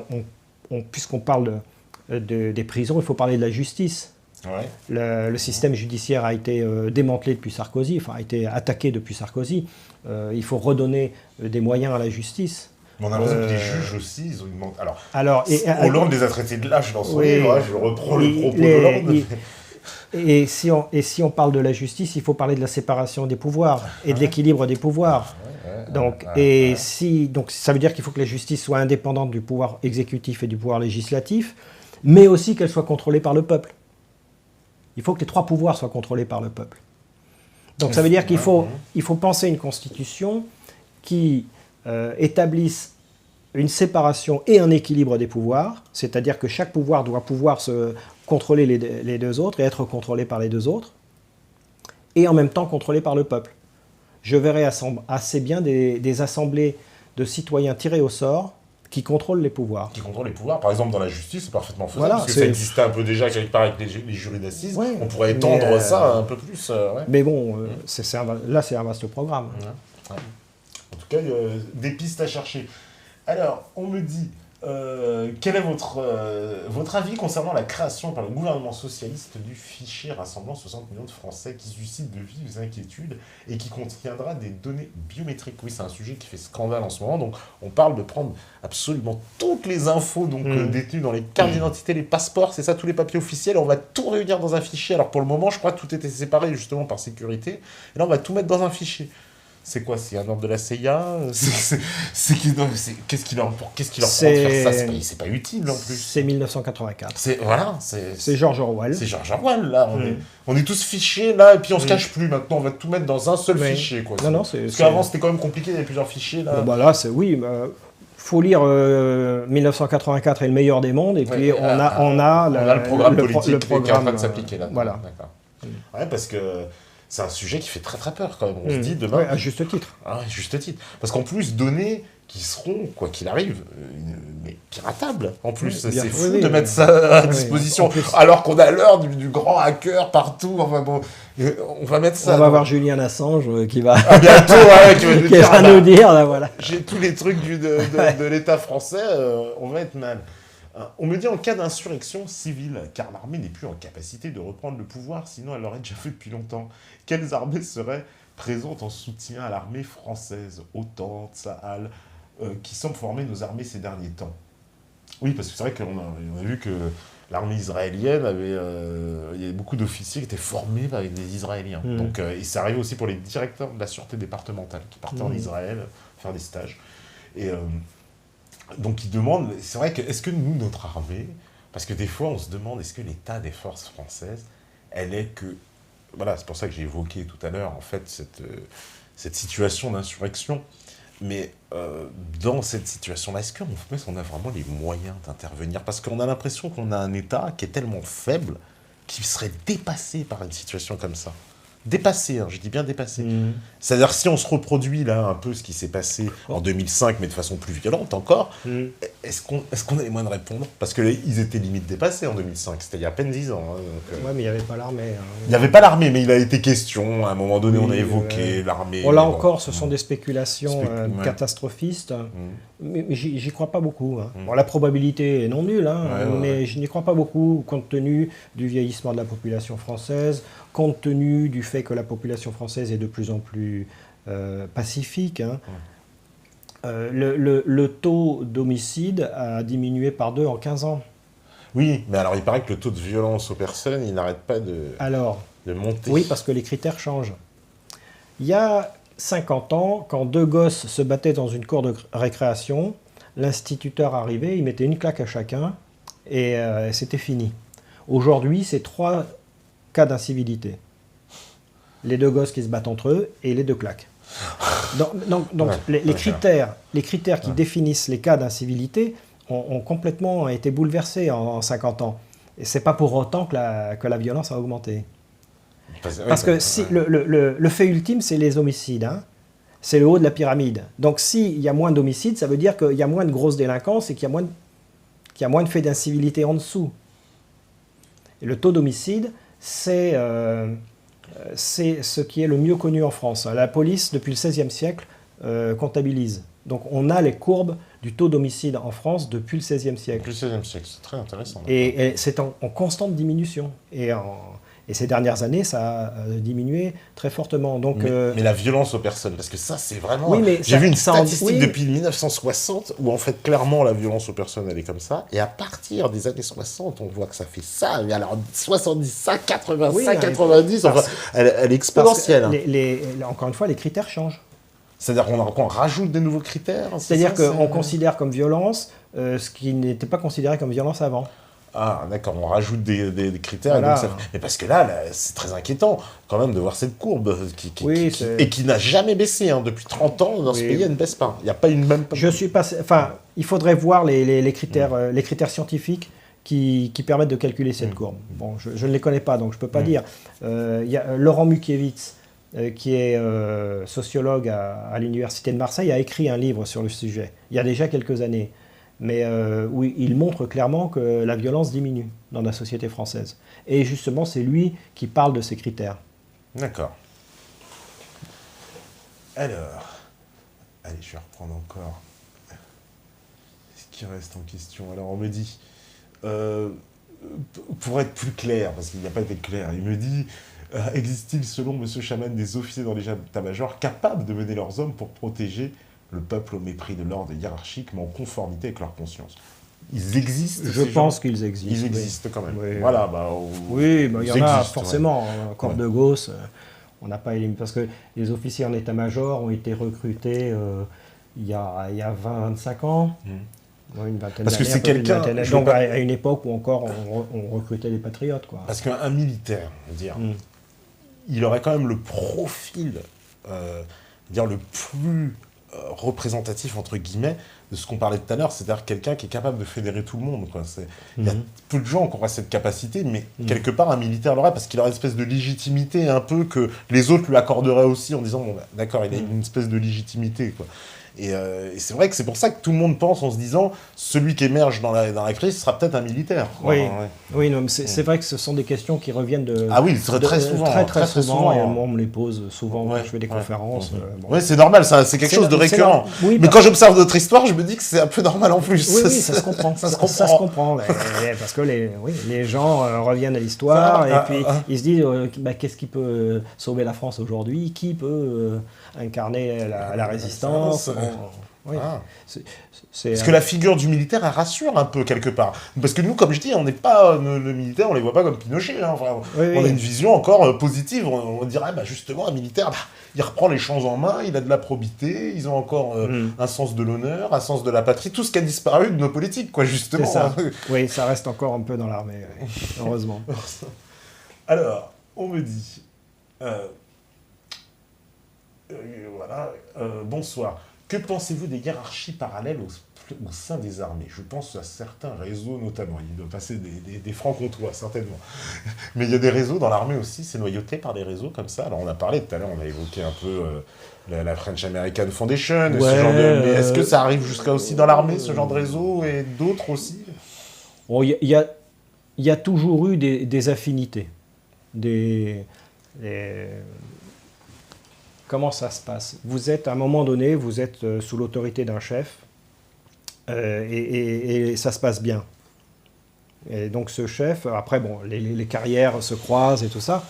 Speaker 2: puisqu'on parle des prisons, il faut parler de la justice.
Speaker 1: Ouais.
Speaker 2: Le système judiciaire a été démantelé depuis Sarkozy, a été attaqué depuis Sarkozy. Il faut redonner des moyens à la justice.
Speaker 1: Mais on a l'impression que les juges aussi, ils ont une manque. Alors Hollande les a traités de lâches dans son livre, je reprends le propos d'Hollande.
Speaker 2: Et si on parle de la justice, il faut parler de la séparation des pouvoirs et de l'équilibre des pouvoirs. Donc ça veut dire qu'il faut que la justice soit indépendante du pouvoir exécutif et du pouvoir législatif, mais aussi qu'elle soit contrôlée par le peuple. Il faut que les 3 pouvoirs soient contrôlés par le peuple. Donc ça veut dire qu'il faut penser une constitution qui établissent une séparation et un équilibre des pouvoirs, c'est-à-dire que chaque pouvoir doit pouvoir se contrôler les 2 autres et être contrôlé par les 2 autres, et en même temps contrôlé par le peuple. Je verrais assez bien des assemblées de citoyens tirés au sort qui contrôlent les pouvoirs.
Speaker 1: Qui contrôlent les pouvoirs, par exemple dans la justice, c'est parfaisement faisable, parce que ça existait un peu déjà quelque part avec les jurys d'assises, on pourrait étendre ça un peu plus.
Speaker 2: Mais bon, là c'est un vaste programme.
Speaker 1: En tout cas, des pistes à chercher. Alors, on me dit, Quel est votre avis concernant la création par le gouvernement socialiste du fichier rassemblant 60 millions de Français qui suscite de vives inquiétudes et qui contiendra des données biométriques? Oui, c'est un sujet qui fait scandale en ce moment. Donc, on parle de prendre absolument toutes les infos détenues dans les cartes d'identité, les passeports, c'est ça, tous les papiers officiels. On va tout réunir dans un fichier. Alors, pour le moment, je crois que tout était séparé justement par sécurité. Et là, on va tout mettre dans un fichier. C'est quoi? C'est un ordre de la CIA? Qu'est-ce qu'il leur prend de faire ça? C'est pas utile en plus.
Speaker 2: C'est 1984.
Speaker 1: C'est
Speaker 2: George Orwell.
Speaker 1: C'est George Orwell, là. On est tous fichés, là, et puis on se cache plus. Maintenant, on va tout mettre dans un seul fichier, quoi. Parce qu'avant, c'était quand même compliqué, il y avait plusieurs fichiers, là.
Speaker 2: Bon, bah là, faut lire 1984 est le meilleur des mondes, et puis on a
Speaker 1: le programme politique
Speaker 2: le
Speaker 1: qui est en
Speaker 2: programme,
Speaker 1: train de s'appliquer, là.
Speaker 2: Voilà.
Speaker 1: D'accord. Ouais, parce que c'est un sujet qui fait très très peur quand même. On se dit demain.
Speaker 2: Ouais, à juste titre.
Speaker 1: Ah, à juste titre. Parce qu'en plus, données qui seront, quoi qu'il arrive, mais piratables. En plus, c'est fou de mettre ça à disposition. Alors qu'on a l'heure du grand hacker partout. Enfin bon, on va mettre ça.
Speaker 2: On va voir Julian Assange qui va.
Speaker 1: Ah, bientôt,
Speaker 2: qui va nous dire, là, voilà.
Speaker 1: J'ai tous les trucs de l'État français, on va être mal. On me dit en cas d'insurrection civile, car l'armée n'est plus en capacité de reprendre le pouvoir, sinon elle l'aurait déjà fait depuis longtemps. Quelles armées seraient présentes en soutien à l'armée française? OTAN, Tsahal, qui semblent former nos armées ces derniers temps. Oui, parce que c'est vrai qu'on a vu que l'armée israélienne il y avait beaucoup d'officiers qui étaient formés avec des Israéliens. Donc, et c'est arrivé aussi pour les directeurs de la sûreté départementale qui partaient en Israël faire des stages. Et donc ils demandent, c'est vrai que, est-ce que nous, notre armée, parce que des fois on se demande, est-ce que l'état des forces françaises, elle est que, voilà, c'est pour ça que j'ai évoqué tout à l'heure, en fait, cette situation d'insurrection, mais dans cette situation-là, est-ce qu'on a vraiment les moyens d'intervenir? Parce qu'on a l'impression qu'on a un état qui est tellement faible qu'il serait dépassé par une situation comme ça. Dépassé, je dis bien dépassé. C'est-à-dire, si on se reproduit là un peu ce qui s'est passé en 2005, mais de façon plus violente encore, est-ce qu'on a les moyens de répondre? Parce qu'ils étaient limite dépassés en 2005, c'était il y a à peine 10 ans.
Speaker 2: Ouais, mais il n'y avait pas l'armée.
Speaker 1: Il n'y avait pas l'armée, mais il a été question, à un moment donné, on a évoqué l'armée.
Speaker 2: Bon, là encore, ce sont des spéculations catastrophistes, mais j'y crois pas beaucoup. Bon, la probabilité est non nulle, mais je n'y crois pas beaucoup, compte tenu du vieillissement de la population française, compte tenu du fait que la population française est de plus en plus pacifique. Le taux d'homicide a diminué par 2 en 15 ans.
Speaker 1: Oui, mais alors il paraît que le taux de violence aux personnes, il n'arrête pas de monter.
Speaker 2: Oui, parce que les critères changent. Il y a 50 ans, quand 2 gosses se battaient dans une cour de récréation, l'instituteur arrivait, il mettait une claque à chacun, et c'était fini. Aujourd'hui, c'est 3 cas d'incivilité. Les 2 gosses qui se battent entre eux et les 2 claques. Donc les critères qui définissent les cas d'incivilité ont complètement été bouleversés en 50 ans. Et c'est pas pour autant que la violence a augmenté. Parce que le fait ultime, c'est les homicides. C'est le haut de la pyramide. Donc s'il y a moins d'homicides, ça veut dire qu'il y a moins de grosses délinquances et qu'il y a moins de faits d'incivilité en dessous. Et le taux d'homicide, c'est ce qui est le mieux connu en France. La police, depuis le XVIe siècle, comptabilise. Donc on a les courbes du taux d'homicide en France depuis le XVIe siècle.
Speaker 1: Depuis le XVIe siècle, c'est très intéressant.
Speaker 2: Et c'est en constante diminution. Et ces dernières années, ça a diminué très fortement. Donc,
Speaker 1: mais la violence aux personnes, parce que ça, c'est vraiment...
Speaker 2: Oui, mais
Speaker 1: j'ai vu une statistique depuis 1960 où, en fait, clairement, la violence aux personnes, elle est comme ça. Et à partir des années 60, on voit que ça fait ça. Mais alors, 70, ça, 80, ça, 90, enfin, elle est exponentielle.
Speaker 2: Encore une fois, les critères changent.
Speaker 1: C'est-à-dire qu'on rajoute des nouveaux critères?
Speaker 2: C'est-à-dire qu'on considère comme violence ce qui n'était pas considéré comme violence avant.
Speaker 1: Ah, d'accord, on rajoute des critères. Voilà. Mais parce que là, c'est très inquiétant, quand même, de voir cette courbe qui n'a jamais baissé. Depuis 30 ans, dans ce pays, elle ne baisse pas. Il n'y a pas une même...
Speaker 2: il faudrait voir les critères scientifiques qui permettent de calculer cette courbe. Bon, je ne les connais pas, donc je ne peux pas dire. Il y a Laurent Mukiewicz, qui est sociologue à l'Université de Marseille, a écrit un livre sur le sujet, il y a déjà quelques années. Mais où il montre clairement que la violence diminue dans la société française. Et justement, c'est lui qui parle de ces critères.
Speaker 1: D'accord. Alors, allez, je vais reprendre encore ce qui reste en question? Alors, on me dit, pour être plus clair, parce qu'il n'y a pas été clair, il me dit, existe-t-il, selon M. Chaman, des officiers dans les états-majors capables de mener leurs hommes pour protéger le peuple au mépris de l'ordre hiérarchique, mais en conformité avec leur conscience? Ils existent?
Speaker 2: Je pense qu'ils existent.
Speaker 1: Ils existent quand même.
Speaker 2: Oui.
Speaker 1: Voilà,
Speaker 2: oui, il y en a forcément.
Speaker 1: Ouais.
Speaker 2: Corps de Gauss, on n'a pas éliminé. Parce que les officiers en état-major ont été recrutés il y a 25 ans. Ouais, une vingtaine
Speaker 1: parce que c'est quelqu'un.
Speaker 2: Donc à une époque où encore on recrutait des patriotes, quoi.
Speaker 1: Parce qu'un militaire, il aurait quand même le profil, le plus représentatif, entre guillemets, de ce qu'on parlait tout à l'heure, c'est-à-dire quelqu'un qui est capable de fédérer tout le monde, quoi. Il y a peu de gens qui auraient cette capacité, mais quelque part, un militaire l'aurait, parce qu'il aurait une espèce de légitimité un peu que les autres lui accorderaient aussi, en disant, bon, bah, d'accord, il a une espèce de légitimité, quoi. Et c'est vrai que c'est pour ça que tout le monde pense en se disant, celui qui émerge dans la crise sera peut-être un militaire.
Speaker 2: Oui, oui, non, c'est vrai que ce sont des questions qui reviennent de...
Speaker 1: Ah oui, très souvent.
Speaker 2: Très souvent, et moi on me les pose souvent quand je fais des conférences.
Speaker 1: Oui, c'est normal, c'est quelque chose de récurrent. Oui, mais quand j'observe notre histoire, je me dis que c'est un peu normal en plus.
Speaker 2: Oui, ça se comprend. ça se comprend. Parce que les gens reviennent à l'histoire, et puis ils se disent, qu'est-ce qui peut sauver la France aujourd'hui? Qui peut incarner la résistance? Oui.
Speaker 1: Parce que la figure du militaire, elle rassure un peu quelque part. Parce que nous, comme je dis, on n'est pas le militaire, on les voit pas comme Pinochet. Hein. Enfin, on a une vision encore positive. On dirait, justement, un militaire, il reprend les choses en main, il a de la probité, ils ont encore un sens de l'honneur, un sens de la patrie, tout ce qui a disparu de nos politiques, quoi, justement.
Speaker 2: Ça. Oui, ça reste encore un peu dans l'armée, heureusement.
Speaker 1: Alors, on me dit... bonsoir. Que pensez-vous des hiérarchies parallèles au sein des armées? Je pense à certains réseaux notamment. Il doit passer des francs-comtois, certainement. Mais il y a des réseaux dans l'armée aussi, c'est noyauté par des réseaux comme ça. Alors on a parlé tout à l'heure, on a évoqué un peu la French American Foundation, ce genre de... Mais est-ce que ça arrive jusqu'à aussi dans l'armée, ce genre de réseau, et d'autres aussi?
Speaker 2: Bon, il y a toujours eu des affinités. Comment ça se passe? Vous êtes, à un moment donné, vous êtes sous l'autorité d'un chef et ça se passe bien. Et donc ce chef, après, bon, les carrières se croisent et tout ça,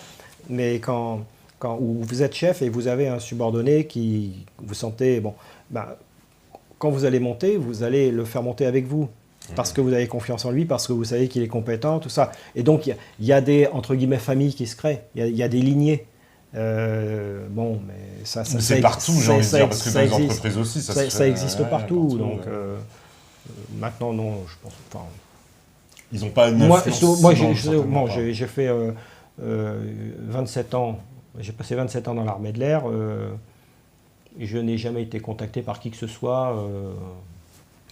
Speaker 2: mais quand vous êtes chef et vous avez un subordonné qui vous sentez, quand vous allez monter, vous allez le faire monter avec vous. Parce que vous avez confiance en lui, parce que vous savez qu'il est compétent, tout ça. Et donc, il y a des, entre guillemets, familles qui se créent. Il y a des lignées. Mais
Speaker 1: c'est partout, j'ai envie de dire, parce que dans les entreprises aussi,
Speaker 2: ça existe partout. Donc, maintenant, non, je pense.
Speaker 1: Ils n'ont pas une influence.
Speaker 2: Moi, j'ai fait 27 ans. J'ai passé 27 ans dans l'armée de l'air. Je n'ai jamais été contacté par qui que ce soit.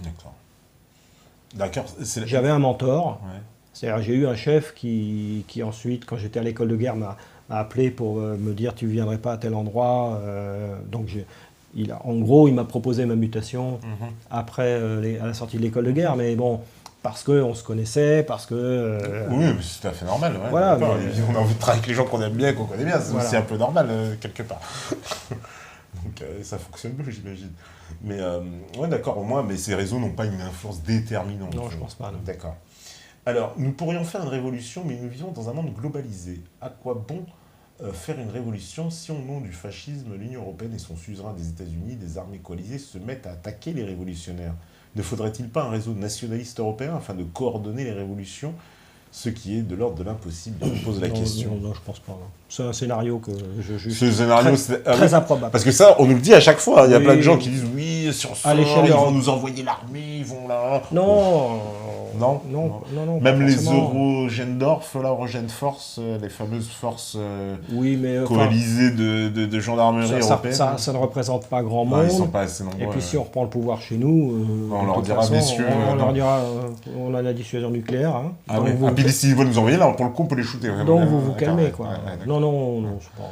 Speaker 1: D'accord.
Speaker 2: J'avais un mentor. Ouais. C'est-à-dire, j'ai eu un chef qui ensuite, quand j'étais à l'école de guerre, m'a appelé pour me dire tu ne viendrais pas à tel endroit. Donc, en gros, il m'a proposé ma mutation après à la sortie de l'école de guerre. Mais bon, parce qu'on se connaissait, parce que...
Speaker 1: oui, mais c'est tout à fait normal. Ouais,
Speaker 2: voilà,
Speaker 1: on a envie de travailler avec les gens qu'on aime bien et qu'on connaît bien. C'est aussi un peu normal, quelque part. Donc, ça fonctionne mieux, j'imagine. Mais, d'accord, au moins, mais ces réseaux n'ont pas une influence déterminante.
Speaker 2: Non, je pense pas. Non.
Speaker 1: D'accord. Alors, nous pourrions faire une révolution, mais nous vivons dans un monde globalisé. À quoi bon faire une révolution si, au nom du fascisme, l'Union européenne et son suzerain des États-Unis, des armées coalisées, se mettent à attaquer les révolutionnaires? Ne faudrait-il pas un réseau nationaliste européen afin de coordonner les révolutions, ce qui est de l'ordre de l'impossible? Je me pose la question.
Speaker 2: Non, je pense pas. Non. C'est un scénario que je juge
Speaker 1: très
Speaker 2: improbable.
Speaker 1: Parce que ça, on nous le dit à chaque fois. Il y a plein de gens qui disent oui, sur ça, ils vont nous envoyer l'armée, ils vont là.
Speaker 2: Non.
Speaker 1: Même les Eurogendorf, là, Eurogen Force, les fameuses forces coalisées de gendarmerie européenne.
Speaker 2: Ça ne représente pas grand monde.
Speaker 1: Ils sont pas assez nombreux.
Speaker 2: Et puis si on reprend le pouvoir chez nous,
Speaker 1: on leur dira, messieurs,
Speaker 2: on leur dira, on a la dissuasion nucléaire. Hein.
Speaker 1: Puis s'ils veulent nous envoyer, là, pour le coup, on peut les shooter.
Speaker 2: Donc vous calmez, quoi. Non, c'est pas...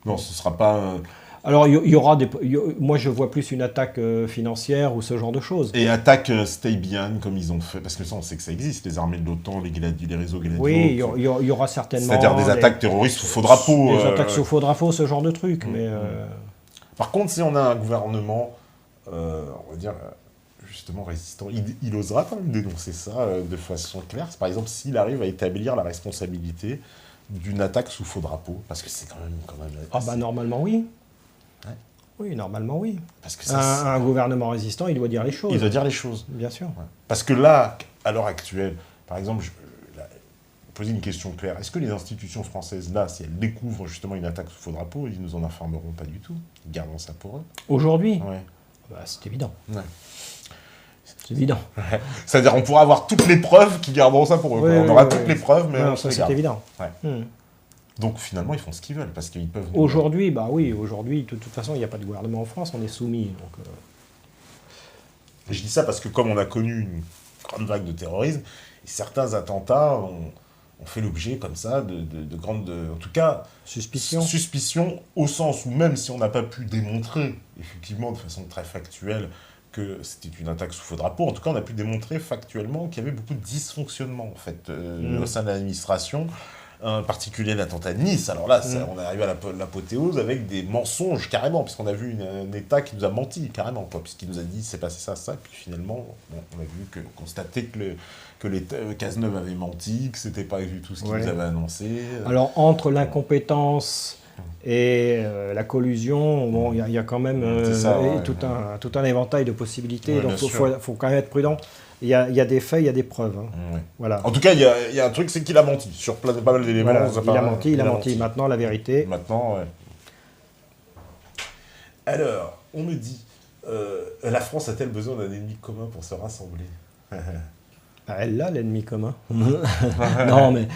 Speaker 1: Non, ce sera pas...
Speaker 2: Alors, il y aura des... Moi, je vois plus une attaque financière ou ce genre de choses.
Speaker 1: Et attaque Stay Behind, comme ils ont fait. Parce que ça, on sait que ça existe, les armées de l'OTAN, les réseaux Gladio.
Speaker 2: Oui, il y aura certainement...
Speaker 1: C'est-à-dire des attaques terroristes sous faux drapeau.
Speaker 2: Des attaques sous faux drapeau, ce genre de truc. Mais
Speaker 1: Par contre, si on a un gouvernement, on va dire... justement résistant, il osera quand même dénoncer ça de façon claire. Par exemple, s'il arrive à établir la responsabilité d'une attaque sous faux drapeau, parce que c'est quand même
Speaker 2: Ah bah normalement oui.
Speaker 1: Ouais.
Speaker 2: Oui, normalement oui.
Speaker 1: Parce que
Speaker 2: Un gouvernement résistant, il doit dire les choses.
Speaker 1: Il doit dire les choses.
Speaker 2: Bien sûr.
Speaker 1: Ouais. Parce que là, à l'heure actuelle, par exemple, poser une question claire. Est-ce que les institutions françaises, là, si elles découvrent justement une attaque sous faux drapeau, ils nous en informeront pas du tout? Ils garderont ça pour eux?
Speaker 2: Aujourd'hui?
Speaker 1: Ouais.
Speaker 2: Bah, c'est évident.
Speaker 1: Ouais.
Speaker 2: C'est évident.
Speaker 1: Ouais. C'est-à-dire on pourra avoir toutes les preuves qui garderont ça pour eux.
Speaker 2: Ouais,
Speaker 1: on aura toutes les preuves, mais
Speaker 2: ça c'est évident.
Speaker 1: Ouais. Donc finalement, ils font ce qu'ils veulent, parce qu'ils peuvent...
Speaker 2: Aujourd'hui, bah oui, aujourd'hui, de toute façon, il n'y a pas de gouvernement en France, on est soumis. Donc,
Speaker 1: Je dis ça parce que comme on a connu une grande vague de terrorisme, certains attentats ont fait l'objet comme ça de grandes... en tout cas, suspicion au sens où même si on n'a pas pu démontrer, effectivement, de façon très factuelle, que c'était une attaque sous faux drapeau, en tout cas, on a pu démontrer factuellement qu'il y avait beaucoup de dysfonctionnements, en fait, au sein de l'administration, en particulier l'attentat de Nice. Alors là, on est arrivé à l'apothéose avec des mensonges, carrément, puisqu'on a vu un État qui nous a menti, carrément, quoi, puisqu'il nous a dit c'est passé ça, et puis finalement, on a vu constaté que Cazeneuve avait menti, que c'était pas du tout ce qu'il nous avait annoncé.
Speaker 2: Alors, entre l'incompétence et la collusion, bon, il y a quand même tout un éventail de possibilités, donc il faut quand même être prudent. Il y a des faits, il y a des preuves. Hein.
Speaker 1: Ouais.
Speaker 2: Voilà.
Speaker 1: En tout cas, il y a un truc, c'est qu'il a menti sur pas mal d'éléments.
Speaker 2: Voilà, il a menti. Maintenant, la vérité.
Speaker 1: Maintenant, ouais. Alors, on me dit, la France a-t-elle besoin d'un ennemi commun pour se rassembler?
Speaker 2: Elle a l'ennemi commun. Non, mais...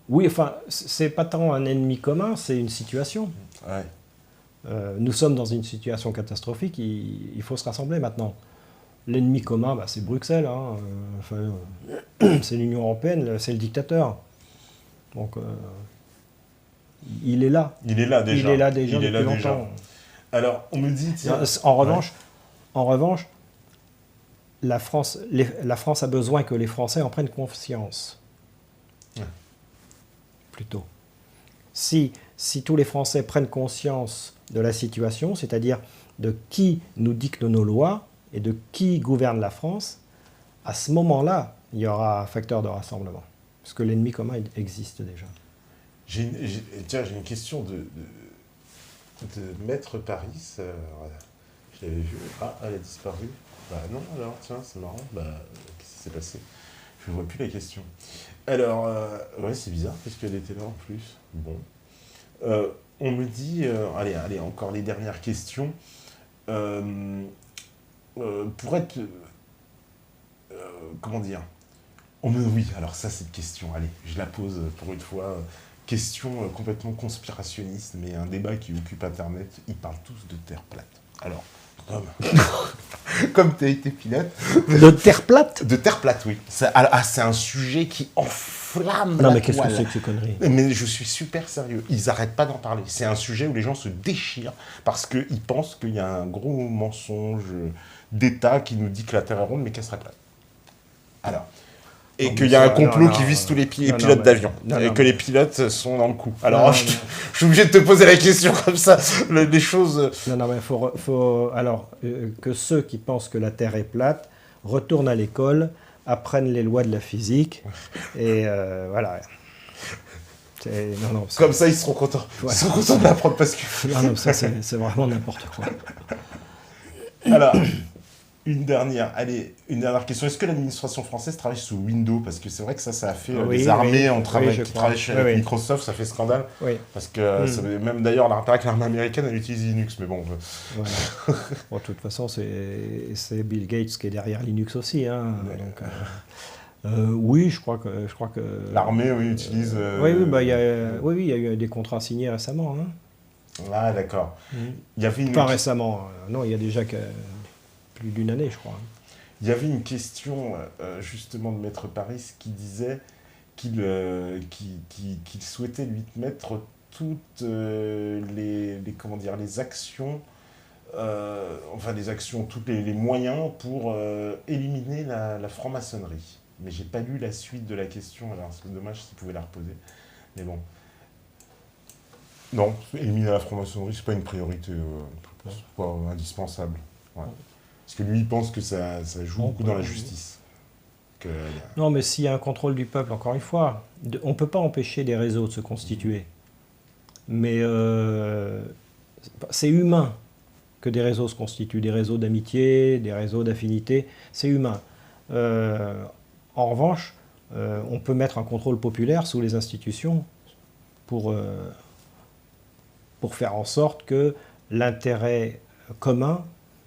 Speaker 2: Oui, enfin, c'est pas tant un ennemi commun, c'est une situation.
Speaker 1: Ouais.
Speaker 2: Nous sommes dans une situation catastrophique, il faut se rassembler maintenant. L'ennemi commun, bah, c'est Bruxelles, hein, c'est l'Union européenne, c'est le dictateur. Donc, il est là.
Speaker 1: Il est là déjà.
Speaker 2: Il est là déjà depuis longtemps.
Speaker 1: Alors, on me dit... Tiens,
Speaker 2: en revanche, la France a besoin que les Français en prennent conscience.
Speaker 1: Ouais.
Speaker 2: Plutôt. Si tous les Français prennent conscience de la situation, c'est-à-dire de qui nous dicte nos lois et de qui gouverne la France, à ce moment-là, il y aura un facteur de rassemblement. Parce que l'ennemi commun existe déjà.
Speaker 1: J'ai une question de Maître Paris. Je l'avais vu. Ah, elle a disparu. Bah non, alors, tiens, c'est marrant. Bah, qu'est-ce qui s'est passé? Je ne vois plus la question. Alors, ouais, c'est bizarre, parce qu'elle était là en plus. Bon. On me dit... allez, encore les dernières questions. Pour être... comment dire? Oui, alors ça, cette question, allez, je la pose pour une fois. Question complètement conspirationniste, mais un débat qui occupe Internet. Ils parlent tous de Terre plate. Alors, comme tu as été pilote...
Speaker 2: De Terre plate?
Speaker 1: De Terre plate, oui. C'est un sujet qui enflamme
Speaker 2: Non, mais qu'est-ce que c'est que ces conneries?
Speaker 1: Mais je suis super sérieux. Ils n'arrêtent pas d'en parler. C'est un sujet où les gens se déchirent parce qu'ils pensent qu'il y a un gros mensonge d'État qui nous dit que la Terre est ronde, mais qu'elle serait plate. Alors... Et qu'il y a un complot qui vise tous les pilotes d'avion. Et que les pilotes sont dans le coup. Alors, je suis obligé de te poser la question comme ça. Les choses...
Speaker 2: Non, mais faut alors, que ceux qui pensent que la Terre est plate retournent à l'école, apprennent les lois de la physique, et voilà.
Speaker 1: Comme ça, ils seront contents. Ouais. Ils seront contents de l'apprendre parce que...
Speaker 2: Non, ça, c'est vraiment n'importe quoi.
Speaker 1: Alors... Une dernière question. Est-ce que l'administration française travaille sous Windows? Parce que c'est vrai que ça a fait les armées qui travaillent chez Microsoft, ça fait scandale. Oui. Parce que même d'ailleurs, l'armée américaine, elle utilise Linux, mais bon.
Speaker 2: Ouais. Bon, de toute façon, c'est Bill Gates qui est derrière Linux aussi. Hein, donc, oui, je crois que
Speaker 1: l'armée, utilise...
Speaker 2: il y a eu des contrats signés récemment. Hein.
Speaker 1: Ah, d'accord. Il y avait
Speaker 2: Pas récemment. Non, il y a déjà plus d'une année, je crois.
Speaker 1: Il y avait une question, justement, de Maître Paris qui disait qu'il souhaitait lui mettre toutes les actions, tous les moyens pour éliminer la franc-maçonnerie. Mais j'ai pas lu la suite de la question, alors c'est dommage s'il pouvait la reposer. Mais bon. Non, éliminer la franc-maçonnerie, c'est pas une priorité, c'est pas indispensable. Ouais. Parce que lui, il pense que ça joue beaucoup dans la justice.
Speaker 2: Non, mais s'il y a un contrôle du peuple, encore une fois, on ne peut pas empêcher des réseaux de se constituer. Mais c'est humain que des réseaux se constituent, des réseaux d'amitié, des réseaux d'affinité, c'est humain. En revanche, on peut mettre un contrôle populaire sous les institutions pour faire en sorte que l'intérêt commun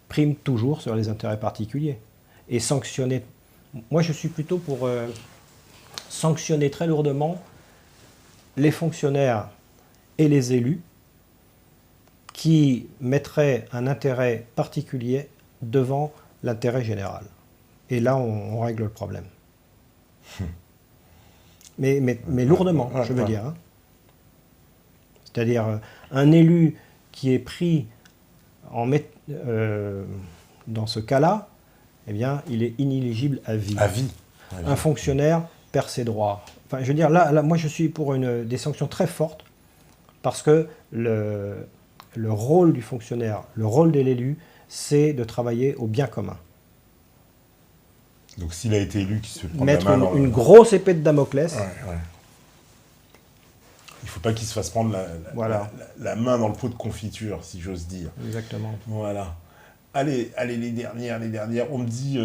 Speaker 2: prime toujours sur les intérêts particuliers. Et sanctionner. Moi, je suis plutôt pour sanctionner très lourdement les fonctionnaires et les élus qui mettraient un intérêt particulier devant l'intérêt général. Et là, on règle le problème. Mais lourdement, je veux dire. Hein. C'est-à-dire, un élu qui est pris dans ce cas-là, eh bien, il est inéligible à vie.
Speaker 1: À vie.
Speaker 2: Un fonctionnaire perd ses droits. Enfin, je veux dire, là, moi, je suis pour des sanctions très fortes, parce que le rôle du fonctionnaire, le rôle de l'élu, c'est de travailler au bien commun.
Speaker 1: Donc, s'il a été élu, qu'il se fait prendre
Speaker 2: mettre
Speaker 1: la main
Speaker 2: une grosse épée de Damoclès.
Speaker 1: Ouais. Il ne faut pas qu'il se fasse prendre la main dans le pot de confiture, si j'ose dire.
Speaker 2: Exactement.
Speaker 1: Voilà. Allez, les dernières. On me dit,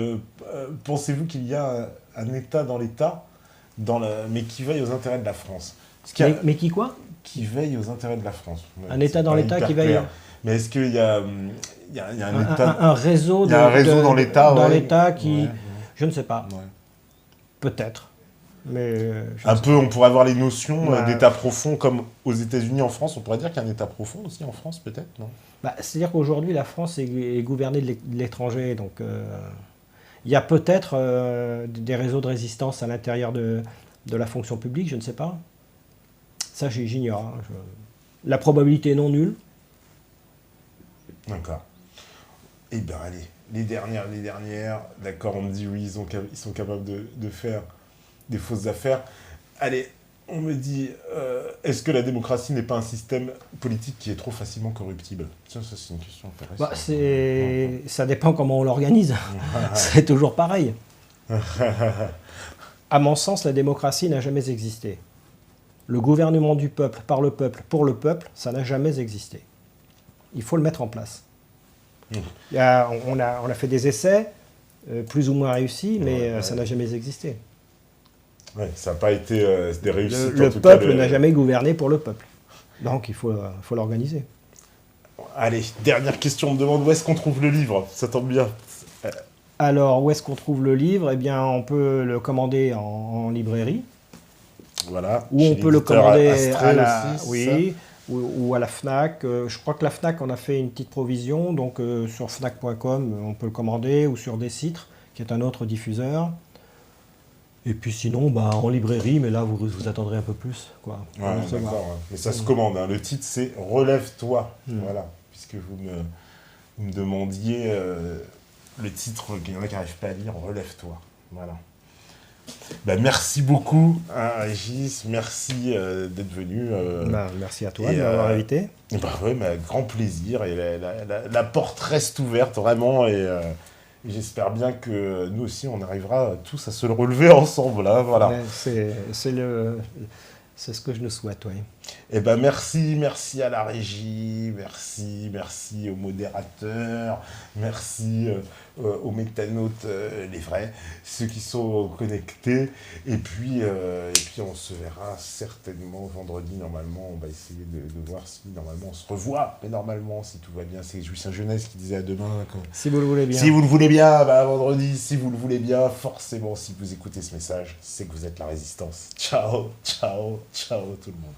Speaker 1: pensez-vous qu'il y a un État dans l'État, mais qui veille aux intérêts de la France?
Speaker 2: Mais qui quoi?
Speaker 1: Qui veille aux intérêts de la France.
Speaker 2: Un État dans l'État qui veille...
Speaker 1: Mais est-ce qu'il y a un État...
Speaker 2: Un réseau
Speaker 1: dans l'État
Speaker 2: dans l'État qui...
Speaker 1: Ouais.
Speaker 2: Je ne sais pas. Ouais. Peut-être. Mais
Speaker 1: on pourrait avoir les notions d'État profond, comme aux États-Unis, en France. On pourrait dire qu'il y a un État profond aussi en France, peut-être, non?
Speaker 2: C'est-à-dire qu'aujourd'hui, la France est gouvernée de l'étranger. Donc, il y a peut-être des réseaux de résistance à l'intérieur de la fonction publique, je ne sais pas. Ça, j'ignore. Hein. La probabilité est non nulle.
Speaker 1: D'accord. Eh bien, allez, les dernières. D'accord, on me dit oui, ils sont capables de faire des fausses affaires. Allez, on me dit, est-ce que la démocratie n'est pas un système politique qui est trop facilement corruptible? Tiens, ça, c'est une question intéressante.
Speaker 2: Ça dépend comment on l'organise. C'est toujours pareil. À mon sens, la démocratie n'a jamais existé. Le gouvernement du peuple, par le peuple, pour le peuple, ça n'a jamais existé. Il faut le mettre en place. On a fait des essais, plus ou moins réussis, mais ça n'a jamais existé.
Speaker 1: Ouais, ça n'a pas été des réussites.
Speaker 2: Le peuple n'a jamais gouverné pour le peuple. Donc il faut l'organiser.
Speaker 1: Allez, dernière question, on me demande où est-ce qu'on trouve le livre. Ça tombe bien.
Speaker 2: Alors, où est-ce qu'on trouve le livre? Eh bien, on peut le commander en librairie.
Speaker 1: Voilà.
Speaker 2: Ou on peut le commander ou à la FNAC. Je crois que la FNAC, on a fait une petite provision. Donc, sur fnac.com, on peut le commander, ou sur Décitre, qui est un autre diffuseur. Et puis sinon, en librairie, mais là, vous attendrez un peu plus. Quoi,
Speaker 1: ouais, d'accord, ouais. Mais ça se commande. Hein. Le titre, c'est « Relève-toi ». Voilà. Puisque vous me demandiez le titre, qu'il y en a qui n'arrivent pas à lire, « Relève-toi ». Voilà. Merci beaucoup, Régis. Merci d'être venu.
Speaker 2: Merci à toi de m'avoir invité.
Speaker 1: Grand plaisir. Et la porte reste ouverte, vraiment. Et j'espère bien que nous aussi, on arrivera tous à se le relever ensemble. Hein, voilà.
Speaker 2: Ouais, c'est ce que je nous souhaite, oui.
Speaker 1: Merci à la régie, merci aux modérateurs, merci aux métanotes, les vrais, ceux qui sont connectés. Et puis on se verra certainement vendredi, normalement. On va essayer de voir si normalement on se revoit. Mais normalement, si tout va bien, c'est Lucien Jeunesse qui disait à demain.
Speaker 2: Si vous le voulez bien.
Speaker 1: Si vous le voulez bien, vendredi, si vous le voulez bien, forcément, si vous écoutez ce message, c'est que vous êtes la résistance. Ciao tout le monde.